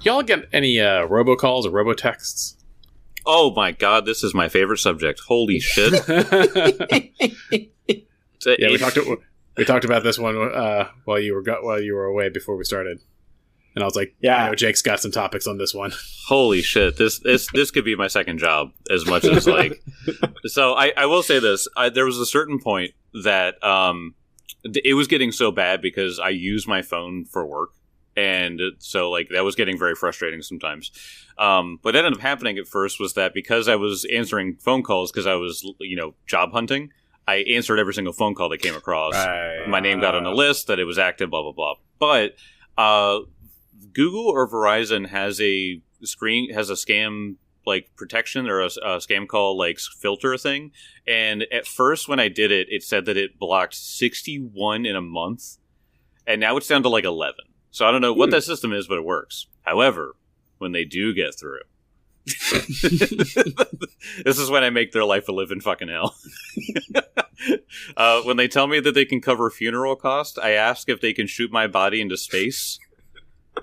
Y'all get any robocalls or robotexts? Oh my god, this is my favorite subject. Holy shit. Yeah, we talked about this one while you were away before we started. And I was like, yeah, I know Jake's got some topics on this one. Holy shit. This could be my second job as much as like. So I will say this. There was a certain point that it was getting so bad because I use my phone for work. And so like that was getting very frustrating sometimes. What ended up happening at first was that because I was answering phone calls because I was, job hunting, I answered every single phone call that came across. Right. My name got on the list, that it was active, blah, blah, blah. But Google or Verizon has a scam like protection or a scam call like filter thing. And at first when I did it, it said that it blocked 61 in a month. And now it's down to like 11. So I don't know what that system is, but it works. However, when they do get through, this is when I make their life a living fucking hell. When they tell me that they can cover funeral costs, I ask if they can shoot my body into space.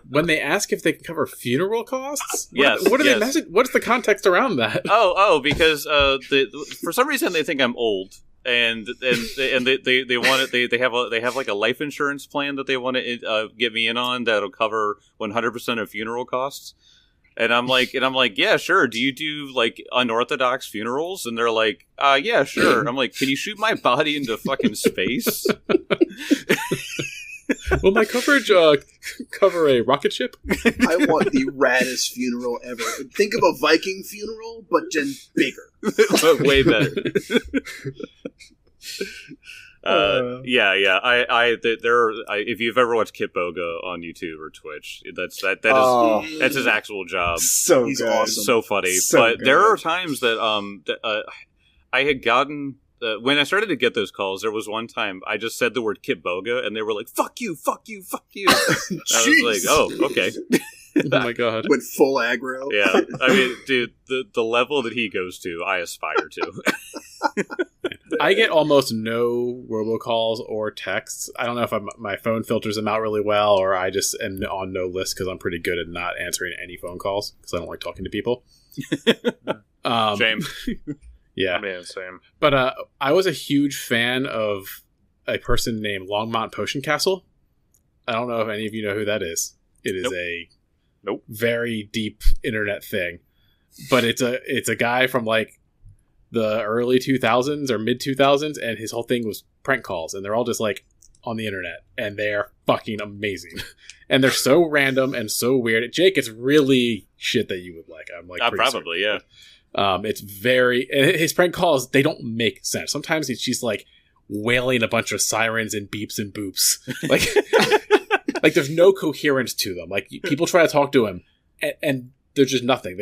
When they ask if they can cover funeral costs? Yes. What are they messaging? What's the context around that? Because for some reason they think I'm old. And they want it. They have like a life insurance plan that they want to get me in on that'll cover 100% of funeral costs. And I'm like, yeah, sure. Do you do like unorthodox funerals? And they're like, yeah, sure. I'm like, can you shoot my body into fucking space? Will my coverage cover a rocket ship? I want the raddest funeral ever. Think of a Viking funeral, but just bigger. Way better. If you've ever watched Kit Boga on YouTube or Twitch, that's his actual job. He's awesome. So funny. But there are times that I had gotten. When I started to get those calls, there was one time I just said the word Kit Boga, and they were like, "Fuck you, fuck you, fuck you." I was like, "Oh, okay." Oh my god! Went full aggro. Yeah, I mean, dude, the level that he goes to, I aspire to. I get almost no robocalls or texts. I don't know if my phone filters them out really well, or I just am on no list because I'm pretty good at not answering any phone calls because I don't like talking to people. Shame. Yeah. Man, same. But I was a huge fan of a person named Longmont Potion Castle. I don't know if any of you know who that is. It is a very deep internet thing. But it's a guy from like the early 2000s or mid 2000s, and his whole thing was prank calls, and they're all just like on the internet, and they're fucking amazing. And they're so random and so weird. Jake, it's really shit that you would like. I'm like, probably, yeah. It's very, his prank calls, they don't make sense. Sometimes she's like wailing a bunch of sirens and beeps and boops. Like, like there's no coherence to them. Like people try to talk to him and there's just nothing.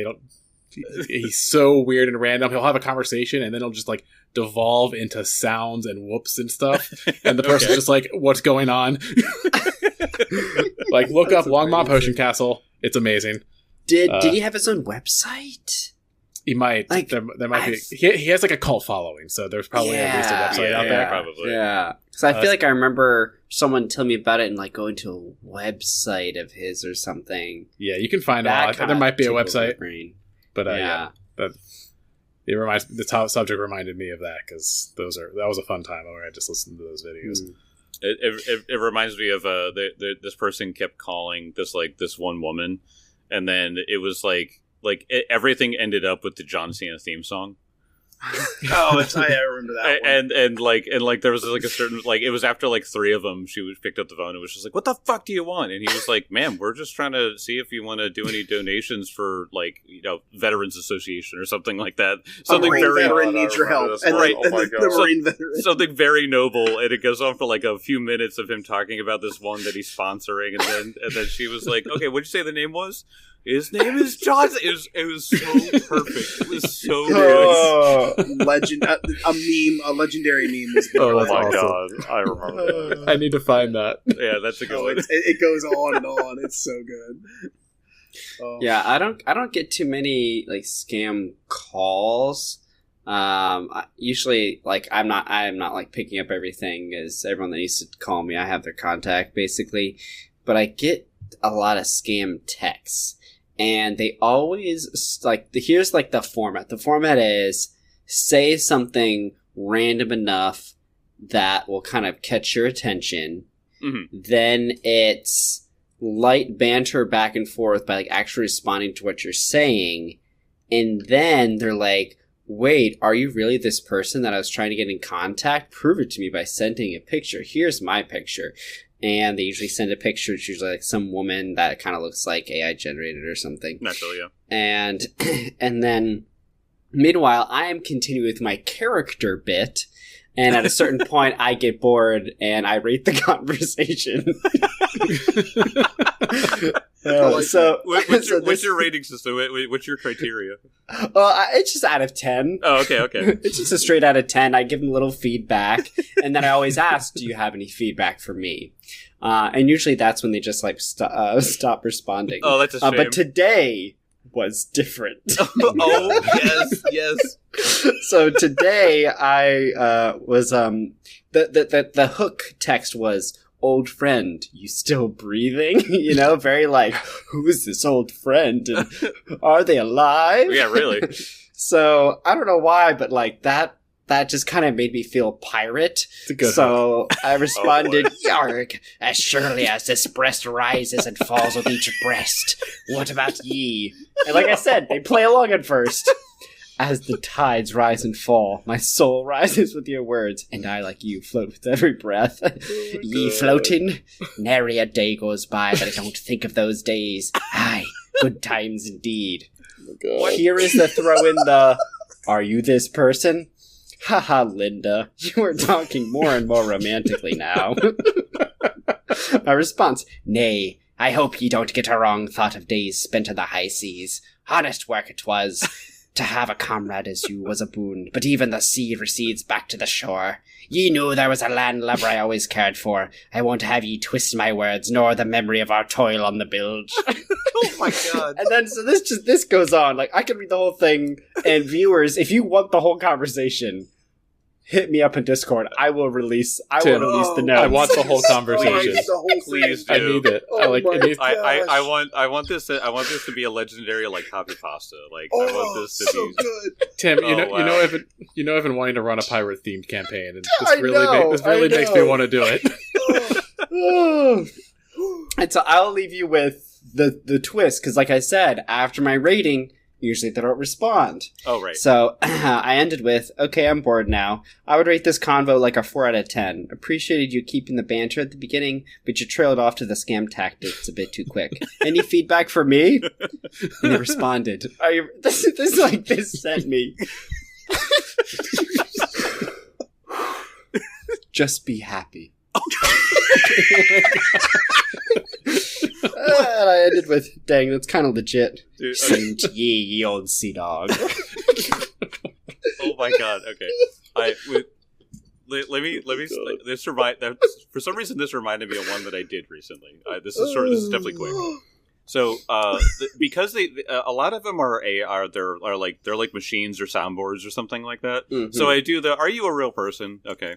He's so weird and random. He'll have a conversation and then he'll just like devolve into sounds and whoops and stuff. And the person's just like, what's going on? Like look up Longmont Potion Castle. It's amazing. Did he have his own website? He might. Like, there might be. He has like a cult following, so there's probably at least a website out there. Probably. Yeah. Because I feel like I remember someone telling me about it and like going to a website of his or something. Yeah, you can find out. There might be a website. But the subject reminded me of that because that was a fun time where I just listened to those videos. It reminds me of this person kept calling this one woman, and then it was like everything ended up with the John Cena theme song. Oh, I remember that one. And there was like a certain it was after like three of them she picked up the phone and was just like, what the fuck do you want? And he was like, ma'am, we're just trying to see if you want to do any donations for Veterans Association or something like that. Something very veteran needs your help. And the Marine veteran. Something very noble, and it goes on for like a few minutes of him talking about this one that he's sponsoring, and then she was like, okay, what'd you say the name was? His name is Johnson. It was so perfect. It was so good. A legendary meme. Oh my god, I remember that. I need to find that. Yeah, that's a good one. It goes on and on. It's so good. Yeah, I don't get too many like scam calls. Usually, like I'm not like picking up everything as everyone that used to call me. I have their contact basically, but I get a lot of scam texts. and they always like here's like the format. The format is say something random enough that will kind of catch your attention. Mm-hmm. Then it's light banter back and forth by like actually responding to what you're saying, and then they're like, wait, are you really this person that I was trying to get in contact? Prove it to me by sending a picture. Here's my picture. And they usually send a picture. It's usually like some woman that kind of looks like AI generated or something. Naturally, yeah. And then, meanwhile, I am continuing with my character bit. And at a certain point, I get bored and I rate the conversation. What's your rating system? What's your criteria? It's just out of 10. Oh, okay. It's just a straight out of 10. I give them a little feedback, and then I always ask, "Do you have any feedback for me?" And usually that's when they just like stop responding. Oh, that's a shame. But today was different. Oh, yes. So today I was the hook text was, "Old friend, you still breathing?" You know, very like, who is this old friend? And are they alive? Yeah, really. So I don't know why, but like that just kind of made me feel pirate. So I responded, "Yarg, as surely as this breast rises and falls with each breast, what about ye?" And like I said, they play along at first. "As the tides rise and fall, my soul rises with your words, and I, like you, float with every breath. Ye floating? Nary a day goes by that I don't think of those days. Aye, good times indeed." Here is the throw in the, "Are you this person?" Haha, Linda, you are talking more and more romantically now. My response, "Nay, I hope ye don't get a wrong thought of days spent on the high seas. Honest work it was. To have a comrade as you was a boon, but even the sea recedes back to the shore. Ye knew there was a landlubber I always cared for. I won't have ye twist my words, nor the memory of our toil on the bilge." Oh my god. And then, so this goes on. Like, I could read the whole thing, and viewers, if you want the whole conversation, hit me up in Discord. I will release the notes. I want the whole conversation. Please do. I need it. I want this to be a legendary like copy pasta. Like I want this to be good. Tim, you know I've been wanting to run a pirate themed campaign, and this really makes me want to do it. And so I'll leave you with the twist, because like I said, after my rating, usually they don't respond. Oh, right. So I ended with, "Okay, I'm bored now. I would rate this convo like a 4 out of 10. Appreciated you keeping the banter at the beginning, but you trailed off to the scam tactics a bit too quick. Any feedback for me?" And they responded. This sent me. "Just be happy." And I ended with, "Dang, that's kind of legit." Dude, Saint ye old sea dog. Oh my god. Okay. Let me. This for some reason this reminded me of one that I did recently. This is definitely quick. So, because a lot of them are they're like machines or soundboards or something like that. Mm-hmm. So I do "Are you a real person?" Okay.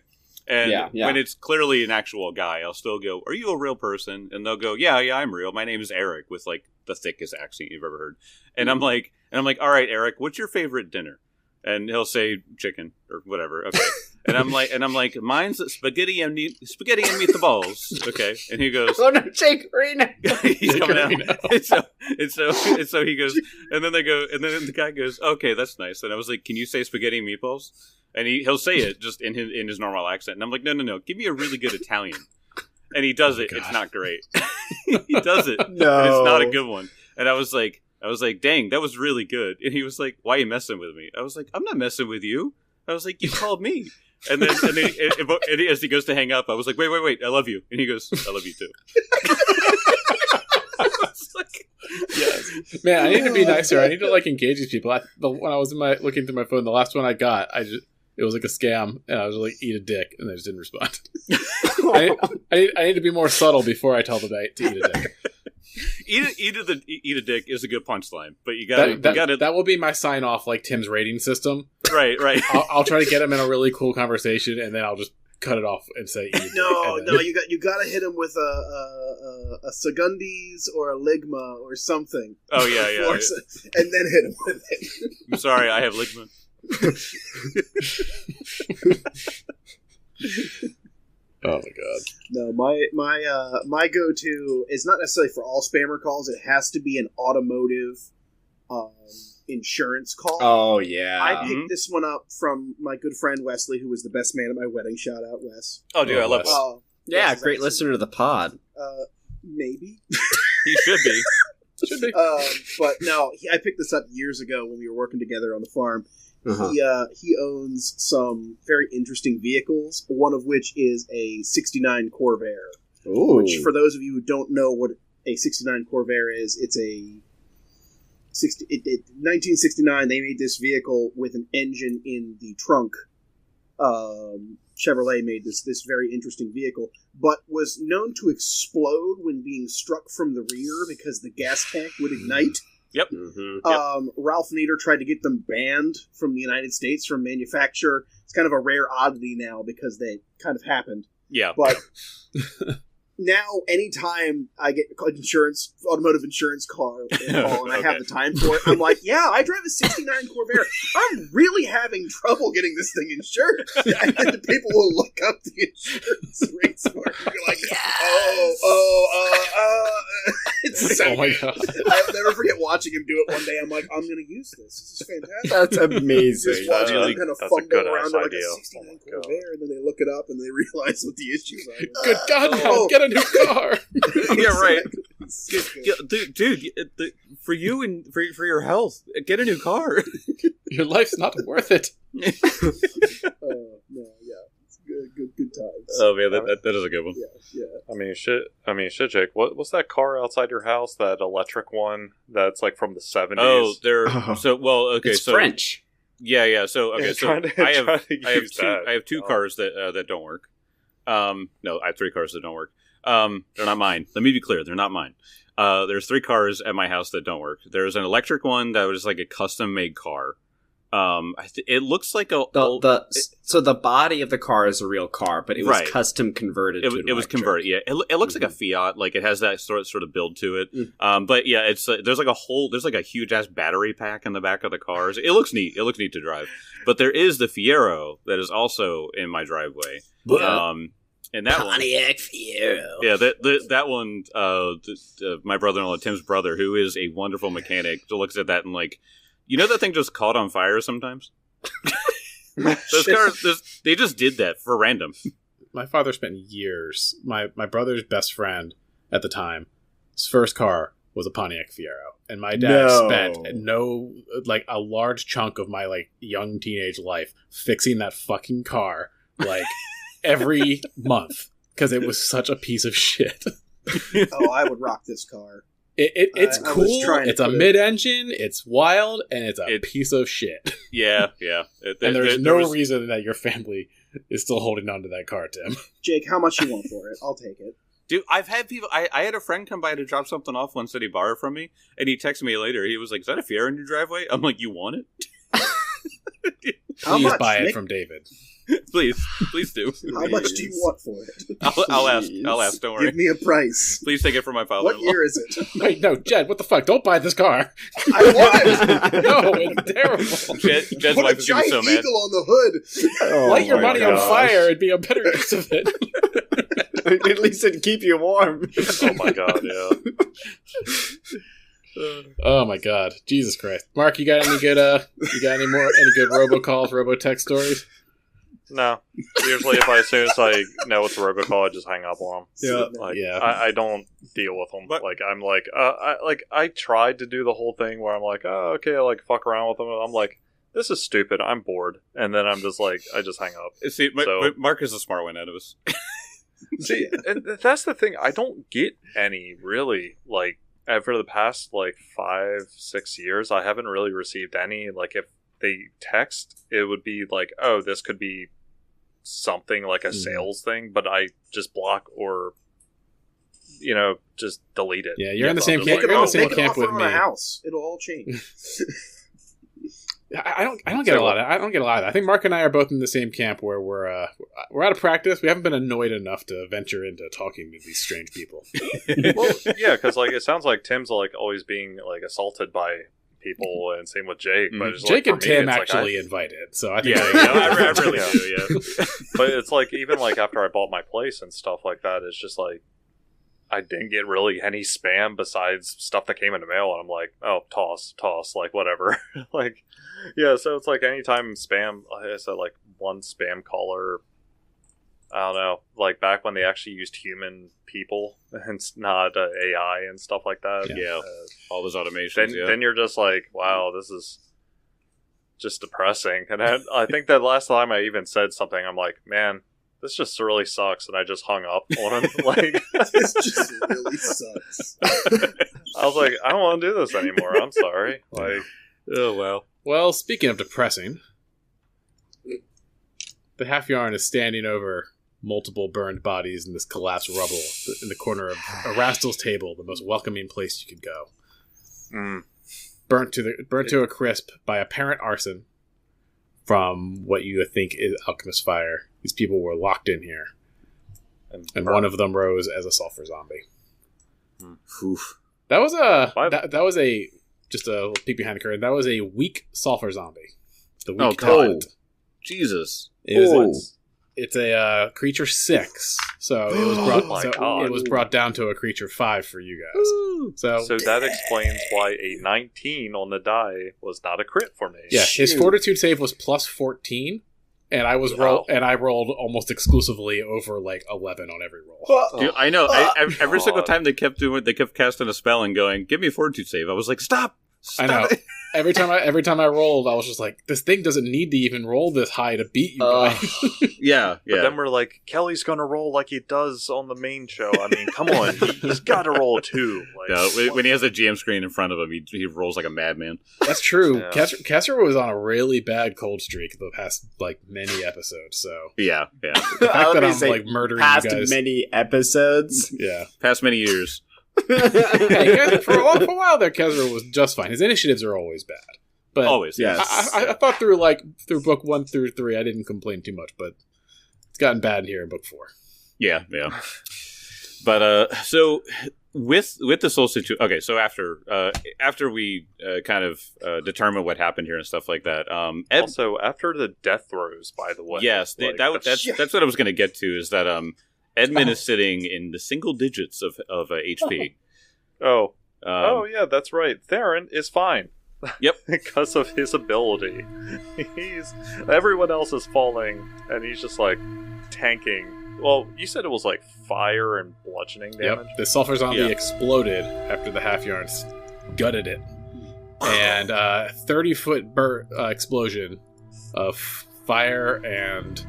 And when it's clearly an actual guy, I'll still go, "Are you a real person?" And they'll go, yeah, I'm real. My name is Eric," with like the thickest accent you've ever heard. And I'm like, "All right, Eric, what's your favorite dinner?" And he'll say chicken or whatever. Okay. And I'm like, "Mine's spaghetti and meatballs." Okay. And he goes, "Oh no, Chikorina." He's coming out. And so he goes, and then the guy goes, "Okay, that's nice." And I was like, "Can you say spaghetti and meatballs?" And he'll say it just in his normal accent. And I'm like, no, give me a really good Italian. And he does it. God. It's not great. He does it. No. And it's not a good one. And I was like, "Dang, that was really good." And he was like, "Why are you messing with me?" I was like, "I'm not messing with you." I was like, "You called me." And then as he goes to hang up, I was like, wait, I love you. And he goes, "I love you too." I was like, yes. Man, I need to be nicer. I need to like engage these people. When I was looking through my phone, the last one I got, it was like a scam, and I was like, "Eat a dick," and they just didn't respond. I need to be more subtle before I tell them to eat a dick. Eat a dick is a good punchline, but you got that will be my sign off, like Tim's rating system. Right. I'll try to get him in a really cool conversation, and then I'll just cut it off and say no, you got to hit him with a Sagundis or a Ligma or something. Oh yeah. And then hit him with it. I'm sorry, I have Ligma. Oh my god. No, my go-to is not necessarily for all spammer calls. It has to be an automotive insurance call. Oh yeah. I picked this one up from my good friend Wesley, who was the best man at my wedding. Shout out, Wes. Oh dude, I love Wes. Yeah, great listener to the pod. Maybe. He should be. Should be. But no, I picked this up years ago when we were working together on the farm. He owns some very interesting vehicles, one of which is a 69 Corvair. Ooh. Which, for those of you who don't know what a 69 Corvair is, it's a 1969. They made this vehicle with an engine in the trunk. Chevrolet made this very interesting vehicle, but was known to explode when being struck from the rear because the gas tank would ignite. Yep. Ralph Nader tried to get them banned from the United States from manufacture. It's kind of a rare oddity now because they kind of happened. Yeah. But now, anytime I get automotive insurance call, and I have the time for it, I'm like, yeah, I drive a 69 Corvair. I'm really having trouble getting this thing insured. And then the people will look up the insurance rates for it and be like, it's so oh my god. I'll never forget watching him do it one day. I'm like, I'm going to use this. This is fantastic. That's amazing. Just watching him kind of that's fumble a good around ass in like idea. a 69 Corvair, and then they look it up and they realize what the issues are. Good God, no, get a new car. Yeah, right. Exactly. Yeah, dude, for you and for your health, get a new car. Your life's not worth it. No, yeah, it's good times. Oh man, that is a good one. Yeah. I mean, shit, Jake. What's that car outside your house? That electric one that's like from the 70s. Oh, it's French. Yeah. So okay, I have two cars that don't work. No, I have 3 cars that don't work. They're not mine. Let me be clear, they're not mine. There's 3 cars at my house that don't work. There's an electric one that was like a custom made car. It looks like so the body of the car is a real car, but it was custom converted. It was converted. Yeah, it looks like a Fiat. Like it has that sort of build to it. But yeah, it's there's like a huge ass battery pack in the back of the cars. It looks neat. It looks neat to drive. But there is the Fiero that is also in my driveway. And that Pontiac Fiero. Yeah, that one. My brother-in-law, Tim's brother, who is a wonderful mechanic, looks at that and like, you know, that thing just caught on fire sometimes. Those cars, they just did that for random. My father spent years. My brother's best friend at the time, his first car was a Pontiac Fiero, and my dad spent a large chunk of my like young teenage life fixing that fucking car like every month because it was such a piece of shit. Oh, I would rock this car. It's cool. It's a mid-engine. It's wild, and it's a piece of shit. Yeah. And there's no reason that your family is still holding on to that car, Tim. Jake, how much you want for it? I'll take it. Dude, I've had people. I had a friend come by to drop something off once that he borrowed from me, and he texted me later. He was like, "Is that a Fiero in your driveway?" I'm like, "You want it?" Please buy it from David. Please do. How much do you want for it? I'll ask. Don't worry. Give me a price. Please take it from my father. What year is it? Wait, no, Jed. What the fuck? Don't buy this car. I want it. No, it's terrible. Jed's Put wife a is gonna be so giant mad. eagle on the hood. Light your money on fire. It'd be a better use of it. At least it'd keep you warm. Oh my god, yeah. Oh my god, Jesus Christ, Mark, you got any good robocalls, robotext stories? No. Usually, as soon as I know it's a robocall, I just hang up on them. Yeah. I don't deal with them. But, I tried to do the whole thing where I'm like, oh, okay, I like fuck around with them. And I'm like, this is stupid. I'm bored. And then I'm just like, I just hang up. See, Mark is the smart one out of us. See, and that's the thing. I don't get any really like for the past like 5-6 years. I haven't really received any. Like if they text, it would be like, oh, this could be something like a sales thing, but I just block or just delete it. Yeah, you're in the same camp. You're in the same camp with me. House. It'll all change. I don't get a lot of that. I think Mark and I are both in the same camp where we're out of practice. We haven't been annoyed enough to venture into talking to these strange people. Well, yeah, because like it sounds like Tim's like always being like assaulted by people, and same with Jake. But it's, Jake like, and Tim actually invited, so I think I really do. Yeah, but it's like even like after I bought my place and stuff like that, it's just like I didn't get really any spam besides stuff that came in the mail, and I'm like, oh, toss, like whatever, like. Yeah, so it's like anytime spam, like I said, like one spam caller, I don't know, like back when they actually used human people and not AI and stuff like that. Yeah, all those automations. Then you're just like, wow, this is just depressing. And I think that last time I even said something, I'm like, man, this just really sucks, and I just hung up on him. Like, this just really sucks. I was like, I don't want to do this anymore. I'm sorry. Like, oh well. Well, speaking of depressing, the Half Yarn is standing over multiple burned bodies in this collapsed rubble in the corner of Erastil's table, the most welcoming place you could go. Burnt to a crisp by apparent arson from what you think is alchemist fire. These people were locked in here, and one of them rose as a sulfur zombie. Oof. That was a just a little peek behind the curtain. That was a weak sulfur zombie. The weak God. Jesus. It's a creature 6, so it was brought down to a creature 5 for you guys. So that explains why a 19 on the die was not a crit for me. Yeah, his fortitude save was plus 14, and I rolled almost exclusively over like 11 on every roll. Dude, I know. Every single time they kept casting a spell and going, "Give me a fortitude save," I was like, "Stop!" I know. Every time I rolled, I was just like, "This thing doesn't need to even roll this high to beat you guys." Yeah. But then we're like, Kelly's gonna roll like he does on the main show. I mean, come on, he's got to roll 2. Like, no, when he has a GM screen in front of him, he rolls like a madman. That's true. Yeah. Casser was on a really bad cold streak the past like many episodes. So yeah. The fact that I'm like murdering past you guys, many episodes, past many years. Hey, for a while there, Kezra was just fine. His initiatives are always bad, but always. Yes. I thought through book 1 through 3, I didn't complain too much, but it's gotten bad here in book 4. Yeah. But so with the soul situation, okay. So after we kind of determine what happened here and stuff like that. Also, after the death throws, by the way. Yes, that's what I was going to get to. Is that Edmund is sitting in the single digits of HP. Yeah, that's right. Theron is fine. Yep, because of his ability. Everyone else is falling, and he's just like tanking. Well, you said it was like fire and bludgeoning damage. Yep, the sulfur zombie exploded after the Half Yarns gutted it, and 30-foot explosion of fire and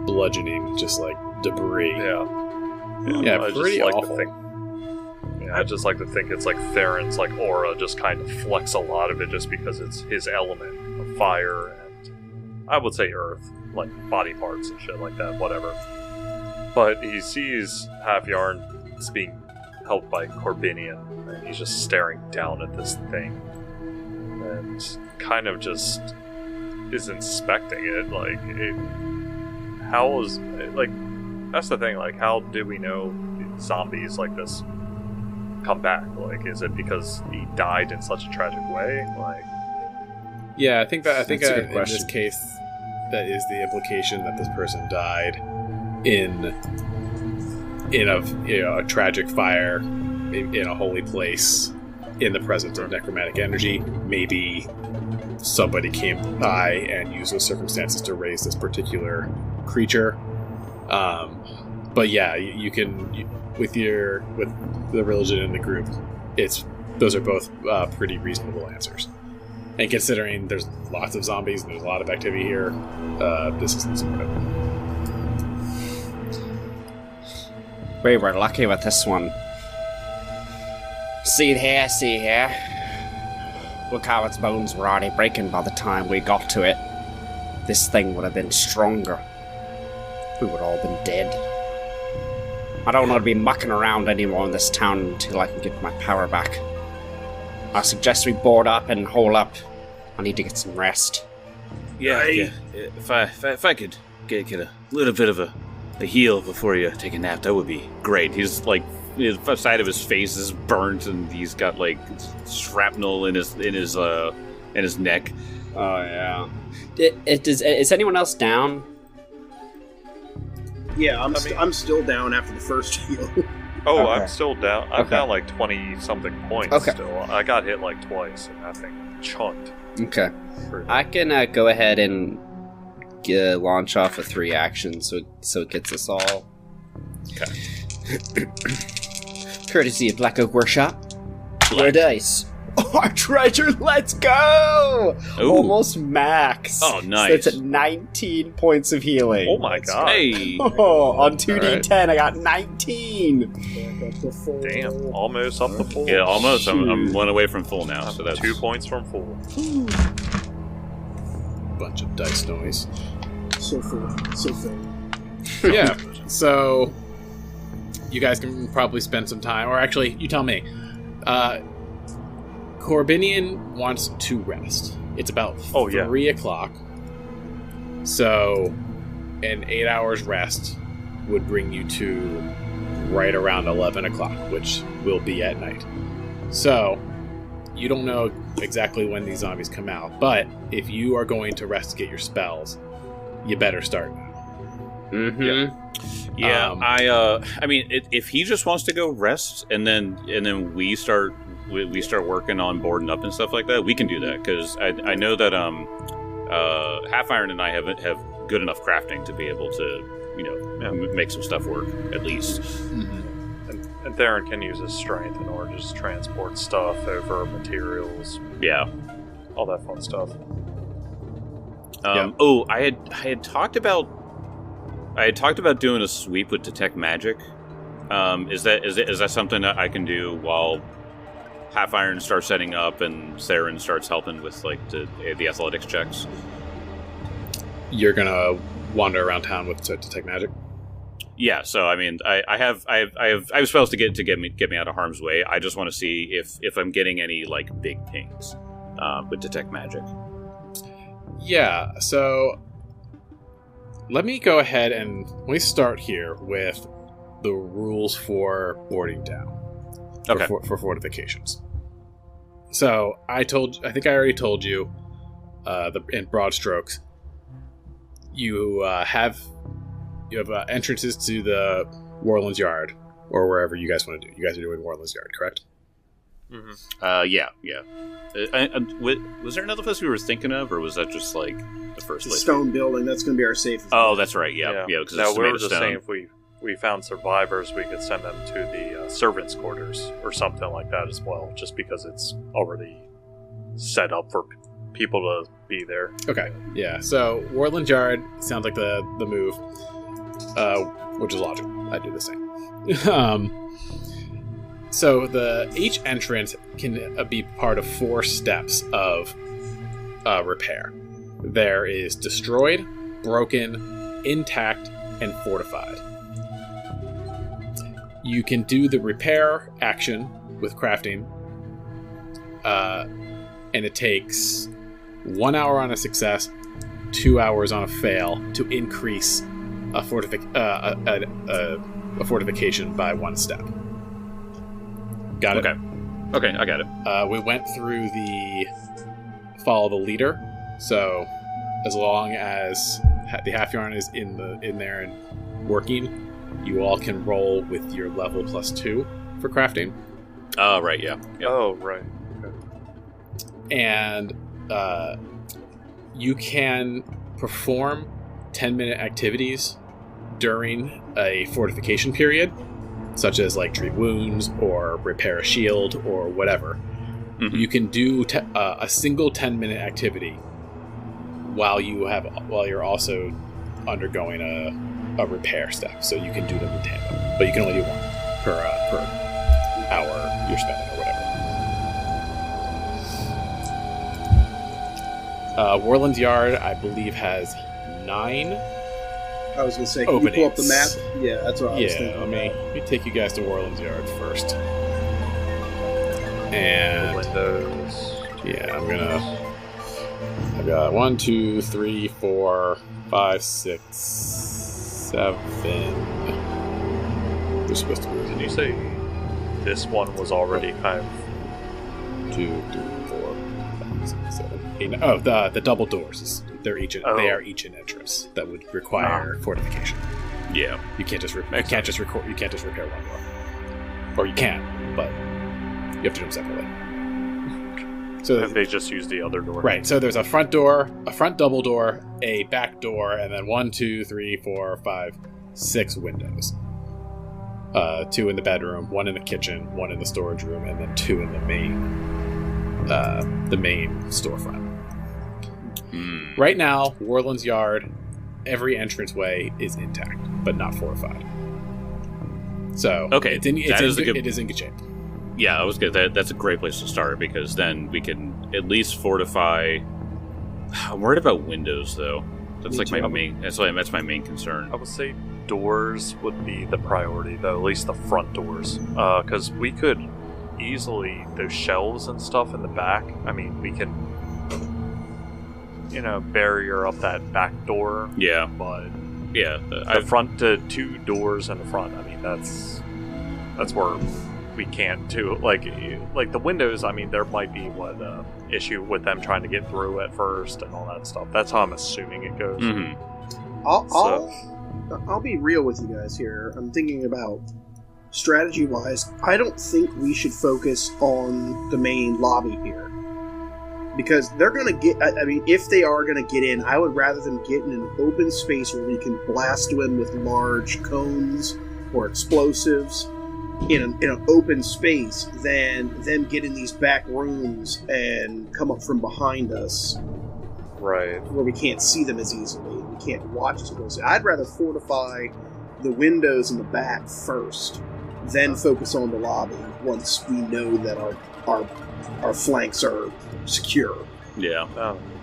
bludgeoning, just like debris. Yeah, pretty awful. I just like to think it's like Theron's like aura just kind of flecks a lot of it just because it's his element of fire and I would say earth, like body parts and shit like that, whatever. But he sees Half Yarn being helped by Corbinian, and he's just staring down at this thing and kind of just is inspecting it. Like, that's the thing, like, how do we know zombies like this come back? Like, is it because he died in such a tragic way? Like, yeah, I think in this case, that is the implication that this person died in a tragic fire in a holy place in the presence of necromantic energy. Maybe somebody came by and used those circumstances to raise this particular creature. But yeah, you can with the religion in the group, those are both pretty reasonable answers. And considering there's lots of zombies and there's a lot of activity here, this isn't supportive. We were lucky with this one. See here. Look how its bones were already breaking by the time we got to it. This thing would have been stronger. We would all been dead. I don't want to be mucking around anymore in this town until I can get my power back. I suggest we board up and hole up I need to get some rest. Yeah. If I could get a little bit of a heal before you take a nap, that would be great. He's like, the side of his face is burnt, and he's got like shrapnel in his neck. Oh yeah. Is anyone else down? Yeah, I'm still down after the first heal. Oh, Okay. I'm still down. I'm down like 20-something points Okay. still. I got hit like twice, and that thing chunked. Okay. I can go ahead and launch off a 3 action, so it gets us all. Okay. Courtesy of Black Oak Workshop. Your dice. Our treasure, let's go! Ooh. Almost max. Oh, nice. So it's at 19 points of healing. Oh my god. Hey. Oh, on 2d10, I got 19. Damn, almost up the full. Yeah, almost. I'm 1 away from full now, so that's 2 points from full. Bunch of dice noise. So full. Yeah. So you guys can probably spend some time, or actually, you tell me. Corbinian wants to rest. It's about 3 o'clock. So an 8 hours rest would bring you to right around 11 o'clock, which will be at night. So you don't know exactly when these zombies come out, but if you are going to rest to get your spells, you better start now. Mm-hmm. Yeah, I mean, if he just wants to go rest, and then we start working on boarding up and stuff like that, we can do that, because I know that Half Iron and I have good enough crafting to be able to make some stuff work at least. Mm-hmm. And Theron can use his strength in order to just transport stuff over materials. Yeah, all that fun stuff. Oh, I had talked about doing a sweep with detect magic. Is that something that I can do while Half Iron starts setting up and Theron starts helping with like the athletics checks? You're gonna wander around town with detect magic. Yeah, so I mean, I have spells to get me out of harm's way. I just want to see if I'm getting any like big pings with detect magic. Yeah, so let me go ahead and we start here with the rules for boarding down. Okay. For fortifications. So I think I already told you, in broad strokes, you have entrances to the Warland's Yard, or wherever you guys want to do. You guys are doing Warland's Yard, correct? Mm-hmm. Yeah. Was there another place we were thinking of, or was that just like the first place? Stone building. That's going to be our safest. Oh, that's right. Yeah. Because now we were just saying if we found survivors, we could send them to the servants' quarters or something like that as well, just because it's already set up for people to be there. Okay. Yeah. So Warland's Yard sounds like the move, which is logical. I do the same. So each entrance can be part of 4 steps of repair. There is destroyed, broken, intact, and fortified. You can do the repair action with crafting, and it takes 1 hour on a success, 2 hours on a fail to increase a fortification by 1 step. Got it? Okay, I got it. We went through the follow the leader, so as long as the half yarn is in there and working, you all can roll with your level +2 for crafting. Oh, right, yeah. Yep. Oh, right. Okay. And you can perform 10-minute activities during a fortification period, such as like treat wounds or repair a shield or whatever. Mm-hmm. You can do a single 10-minute activity while you're also undergoing a repair step. So you can do them in tandem, but you can only do one per hour you're spending or whatever. Warland's Yard, I believe, has 9. I was going to say, can you pull up the map? Yeah, that's what I was thinking. Let me take you guys to Warland's Yard first. And Windows. yeah, I'm gonna I've got 1, 2, 3, 4, 5, 6, 7. They're supposed to be. Did you say this one was already kind of 2, 3, 4, 5, 6, 7, 8, 9. Oh, the double doors. They are each an entrance that would require fortification. Yeah, you can't just repair one door, or you can, but you have to do them separately. So they just use the other door, right? So there's a front door, a front double door, a back door, and then 1, 2, 3, 4, 5, 6 windows. 2 in the bedroom, 1 in the kitchen, 1 in the storage room, and then 2 in the main storefront. Right now, Warland's Yard, every entranceway is intact, but not fortified. So it is in good shape. Yeah, I was good. That's a great place to start because then we can at least fortify. I'm worried about windows, though. That's my main. That's my main concern. I would say doors would be the priority, though. At least the front doors, because we could easily those shelves and stuff in the back. I mean, we can, barrier up that back door. Yeah, but the front to 2 doors in the front. I mean, that's where we can't do like the windows. I mean, there might be issue with them trying to get through at first and all that stuff. That's how I'm assuming it goes. Mm-hmm. I'll be real with you guys here. I'm thinking about strategy wise. I don't think we should focus on the main lobby here because they're going to get. I mean, if they are going to get in, I would rather them get in an open space where we can blast them with large cones or explosives in an open space than them get in these back rooms and come up from behind us, right, where we can't see them as easily. We can't watch as closely. I'd rather fortify the windows in the back first, then focus on the lobby once we know that our flanks are secure. Yeah,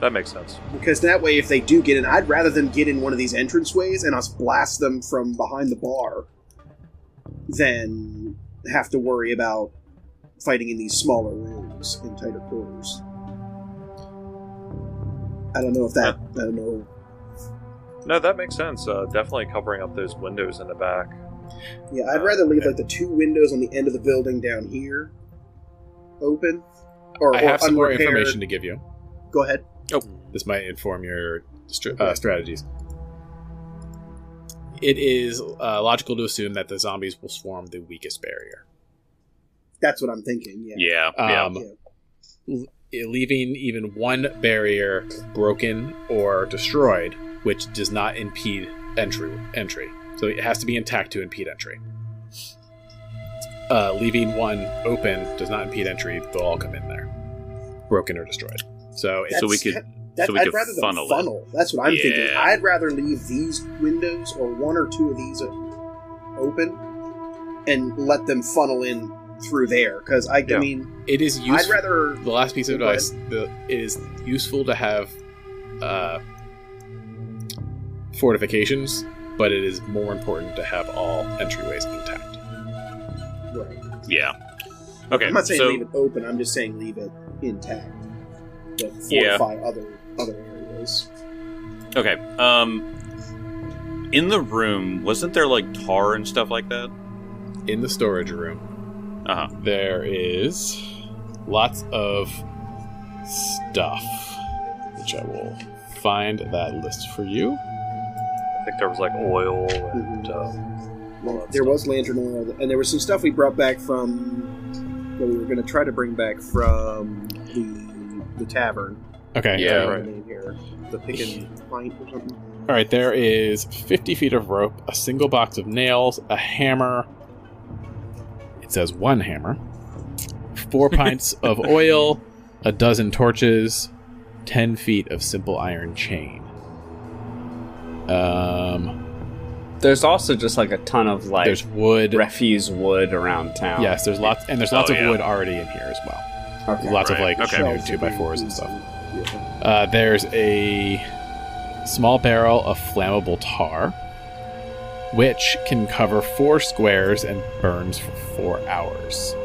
that makes sense. Because that way, if they do get in, I'd rather them get in one of these entranceways and us blast them from behind the bar than have to worry about fighting in these smaller rooms in tighter quarters. I don't know. No, that makes sense. Definitely covering up those windows in the back. Yeah, I'd rather leave the 2 windows on the end of the building down here open. I have some more information to give you. Go ahead. Oh, this might inform your strategies. It is logical to assume that the zombies will swarm the weakest barrier. That's what I'm thinking, yeah. Leaving even one barrier broken or destroyed, which does not impede entry. So it has to be intact to impede entry. Leaving one open does not impede entry. They'll all come in there, broken or destroyed. I'd rather funnel. That's what I'm thinking. I'd rather leave these windows or 1 or 2 of these open and let them funnel in through there. Because I mean, it is useful. I'd rather. The last piece of advice: it is useful to have fortifications, but it is more important to have all entryways intact. Right. Yeah. Okay. I'm not saying leave it open. I'm just saying leave it intact. But fortify other areas. Okay. In the room, wasn't there tar and stuff like that? In the storage room, there is lots of stuff, which I will find that list for you. I think there was oil and. There was lantern oil, and there was some stuff we brought back from. That we were going to try to bring back from the tavern. Okay. Yeah. Right. Here, the pick and pint or something. All right. There is 50 feet of rope, a single box of nails, a hammer. It says 1 hammer. 4 pints of oil, a dozen torches, 10 feet of simple iron chain. There's also just a ton of there's wood, refuse wood around town. Yes, there's lots of wood already in here as well. Okay. Lots of 2x4s and stuff. There's a small barrel of flammable tar, which can cover 4 squares and burns for 4 hours.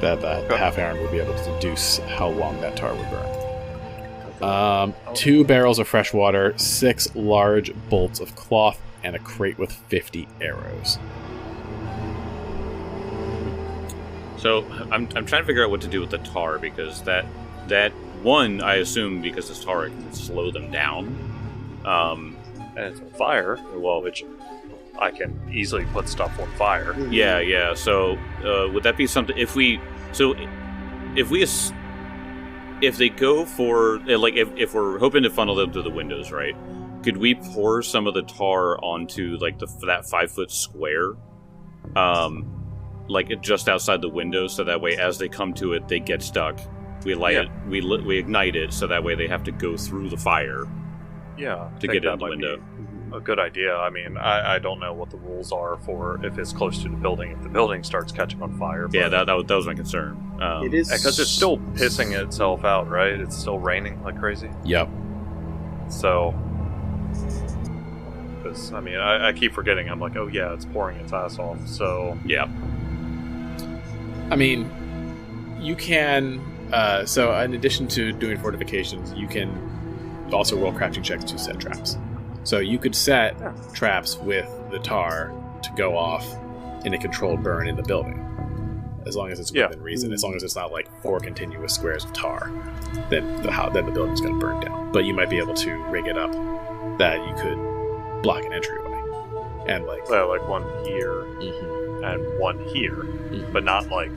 That half iron would be able to deduce how long that tar would burn. 2 barrels of fresh water, 6 large bolts of cloth, and a crate with 50 arrows. So I'm trying to figure out what to do with the tar, because that one, I assume, because it's tar, it can slow them down. And it's on fire, well, which I can easily put stuff on fire. Yeah. So would that be something if they go for, like, if we're hoping to funnel them through the windows, right? Could we pour some of the tar onto, like, that 5-foot square, like just outside the window, so that way as they come to it, they get stuck. We light it, we ignite it, so that way they have to go through the fire. Yeah, to get in the window. A good idea. I mean, I don't know what the rules are for if it's close to the building. If the building starts catching on fire, yeah, that was my concern. It is because it's still pissing itself out, right? It's still raining like crazy. Yep. So, because I mean, I keep forgetting. I'm like, oh yeah, it's pouring its ass off. So yeah. I mean, you can. So, in addition to doing fortifications, you can also roll crafting checks to set traps. So you could set traps with the tar to go off in a controlled burn in the building, as long as it's within reason. As long as it's not like 4 continuous squares of tar, then the building's going to burn down. But you might be able to rig it up that you could block an entryway, and like one here and one here, but not like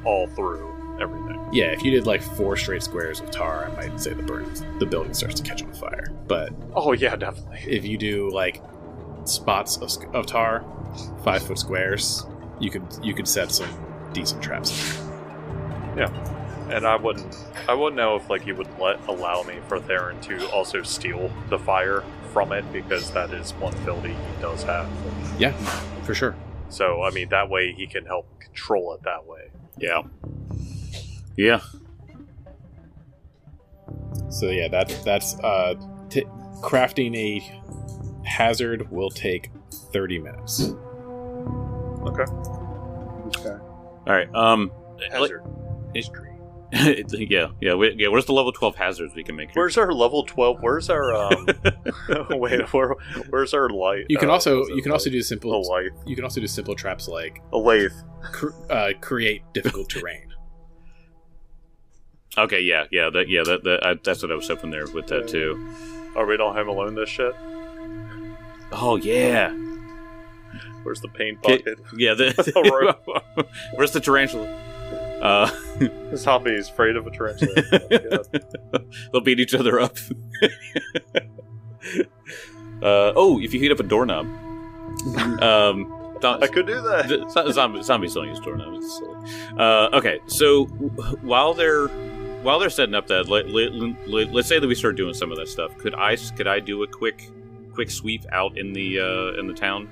all through everything. Yeah, if you did like 4 straight squares of tar, I might say the building starts to catch on fire. But oh yeah, definitely. If you do like spots of tar, 5-foot squares, you could set some decent traps. Yeah, and I wouldn't know if like you would allow me for Theron to also steal the fire from it, because that is one ability he does have. Yeah, for sure. So I mean, that way he can help control it that way. Yeah. Yeah. So yeah, that's crafting a hazard will take 30 minutes. Okay. All right. Hazard history. Yeah. Where's the level 12 hazards we can make? Where's our level 12? Where's our where's our light? You can also do simple. Light. You can also do simple traps like a lathe. Create difficult terrain. Okay, that's what I was hoping there with that too. Are we not Home Alone this shit? Oh yeah. Where's the paint bucket? Where's the tarantula? This hobby is afraid of a tarantula. They'll beat each other up. If you heat up a doorknob. I could do that. Zombies don't use doorknobs. Okay, so while they're setting up that, let's say that we start doing some of that stuff. Could I do a quick sweep out in the town?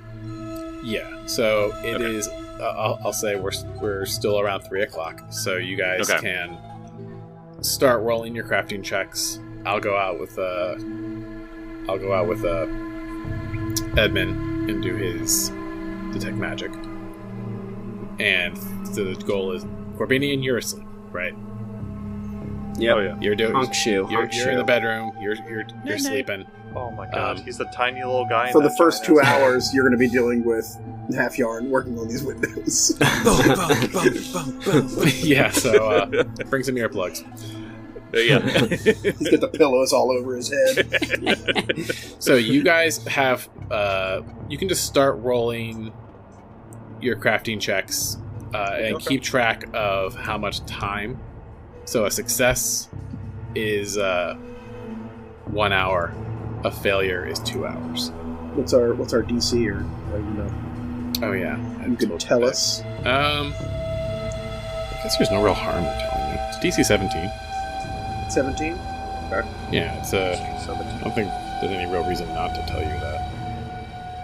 Yeah. So it is. I'll say we're still around 3:00, so you guys can start rolling your crafting checks. I'll go out with Edmund and do his detect magic. And so the goal is Corbinian, you're asleep, right? Yep. Oh yeah. You're doing You're in the bedroom. You're sleeping. Oh my god, he's a tiny little guy. For the first 2 hours, you're going to be dealing with Half Yarn working on these windows. Yeah, so bring some earplugs. Yeah. He's got the pillows all over his head. So you guys have you can just start rolling your crafting checks and keep track of how much time. So a success is 1 hour. A failure is 2 hours. What's our DC or Oh yeah, you can tell us. I guess there's no real harm in telling you. It's DC 17. 17. Okay. Yeah, it's I don't think there's any real reason not to tell you that.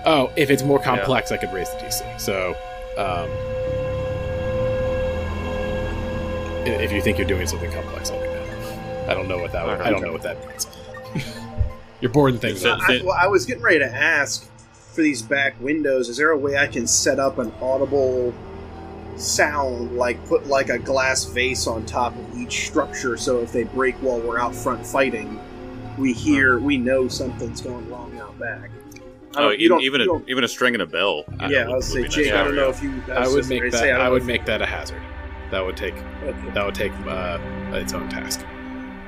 Oh, if it's more complex, I could raise the DC. So, if you think you're doing something complex, let me know. I don't know what that. I don't know what that means. You're bored and things. I was getting ready to ask for these back windows. Is there a way I can set up an audible sound, like put like a glass vase on top of each structure, so if they break while we're out front fighting, we know something's going wrong out back. Even a string and a bell. Yeah, I would say, Jake. I don't know if you. I would make that a hazard. That would take its own task.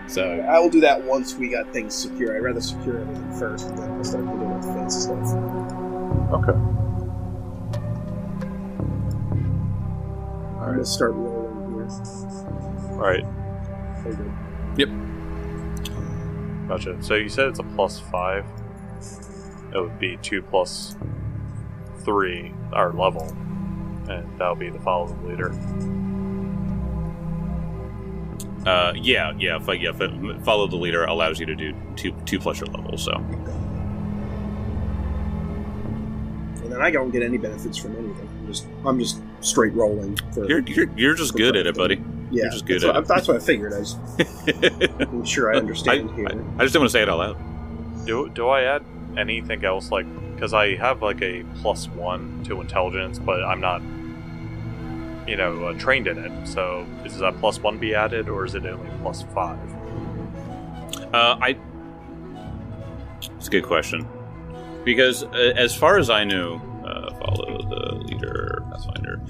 So I will do that once we got things secure. I'd rather secure everything first, and then I'll start doing the fancy stuff. Okay. I'm gonna start rolling here. All right. Okay. Yep. Gotcha. So you said it's a +5. It would be 2 + 3 our level, and that'll be the follow the leader. Follow the leader allows you to do 2 plus your level. So, and then I don't get any benefits from anything. I'm just straight rolling. You're just good at it, buddy. Yeah, you're just good at it. That's what I figured. I was making sure I understand here. I just don't want to say it out loud. Do I add anything else, like, because I have like a +1 to intelligence, but I'm not, trained in it. So does that +1 be added, or is it only +5? It's a good question, because as far as I know, follow the leader, Pathfinder.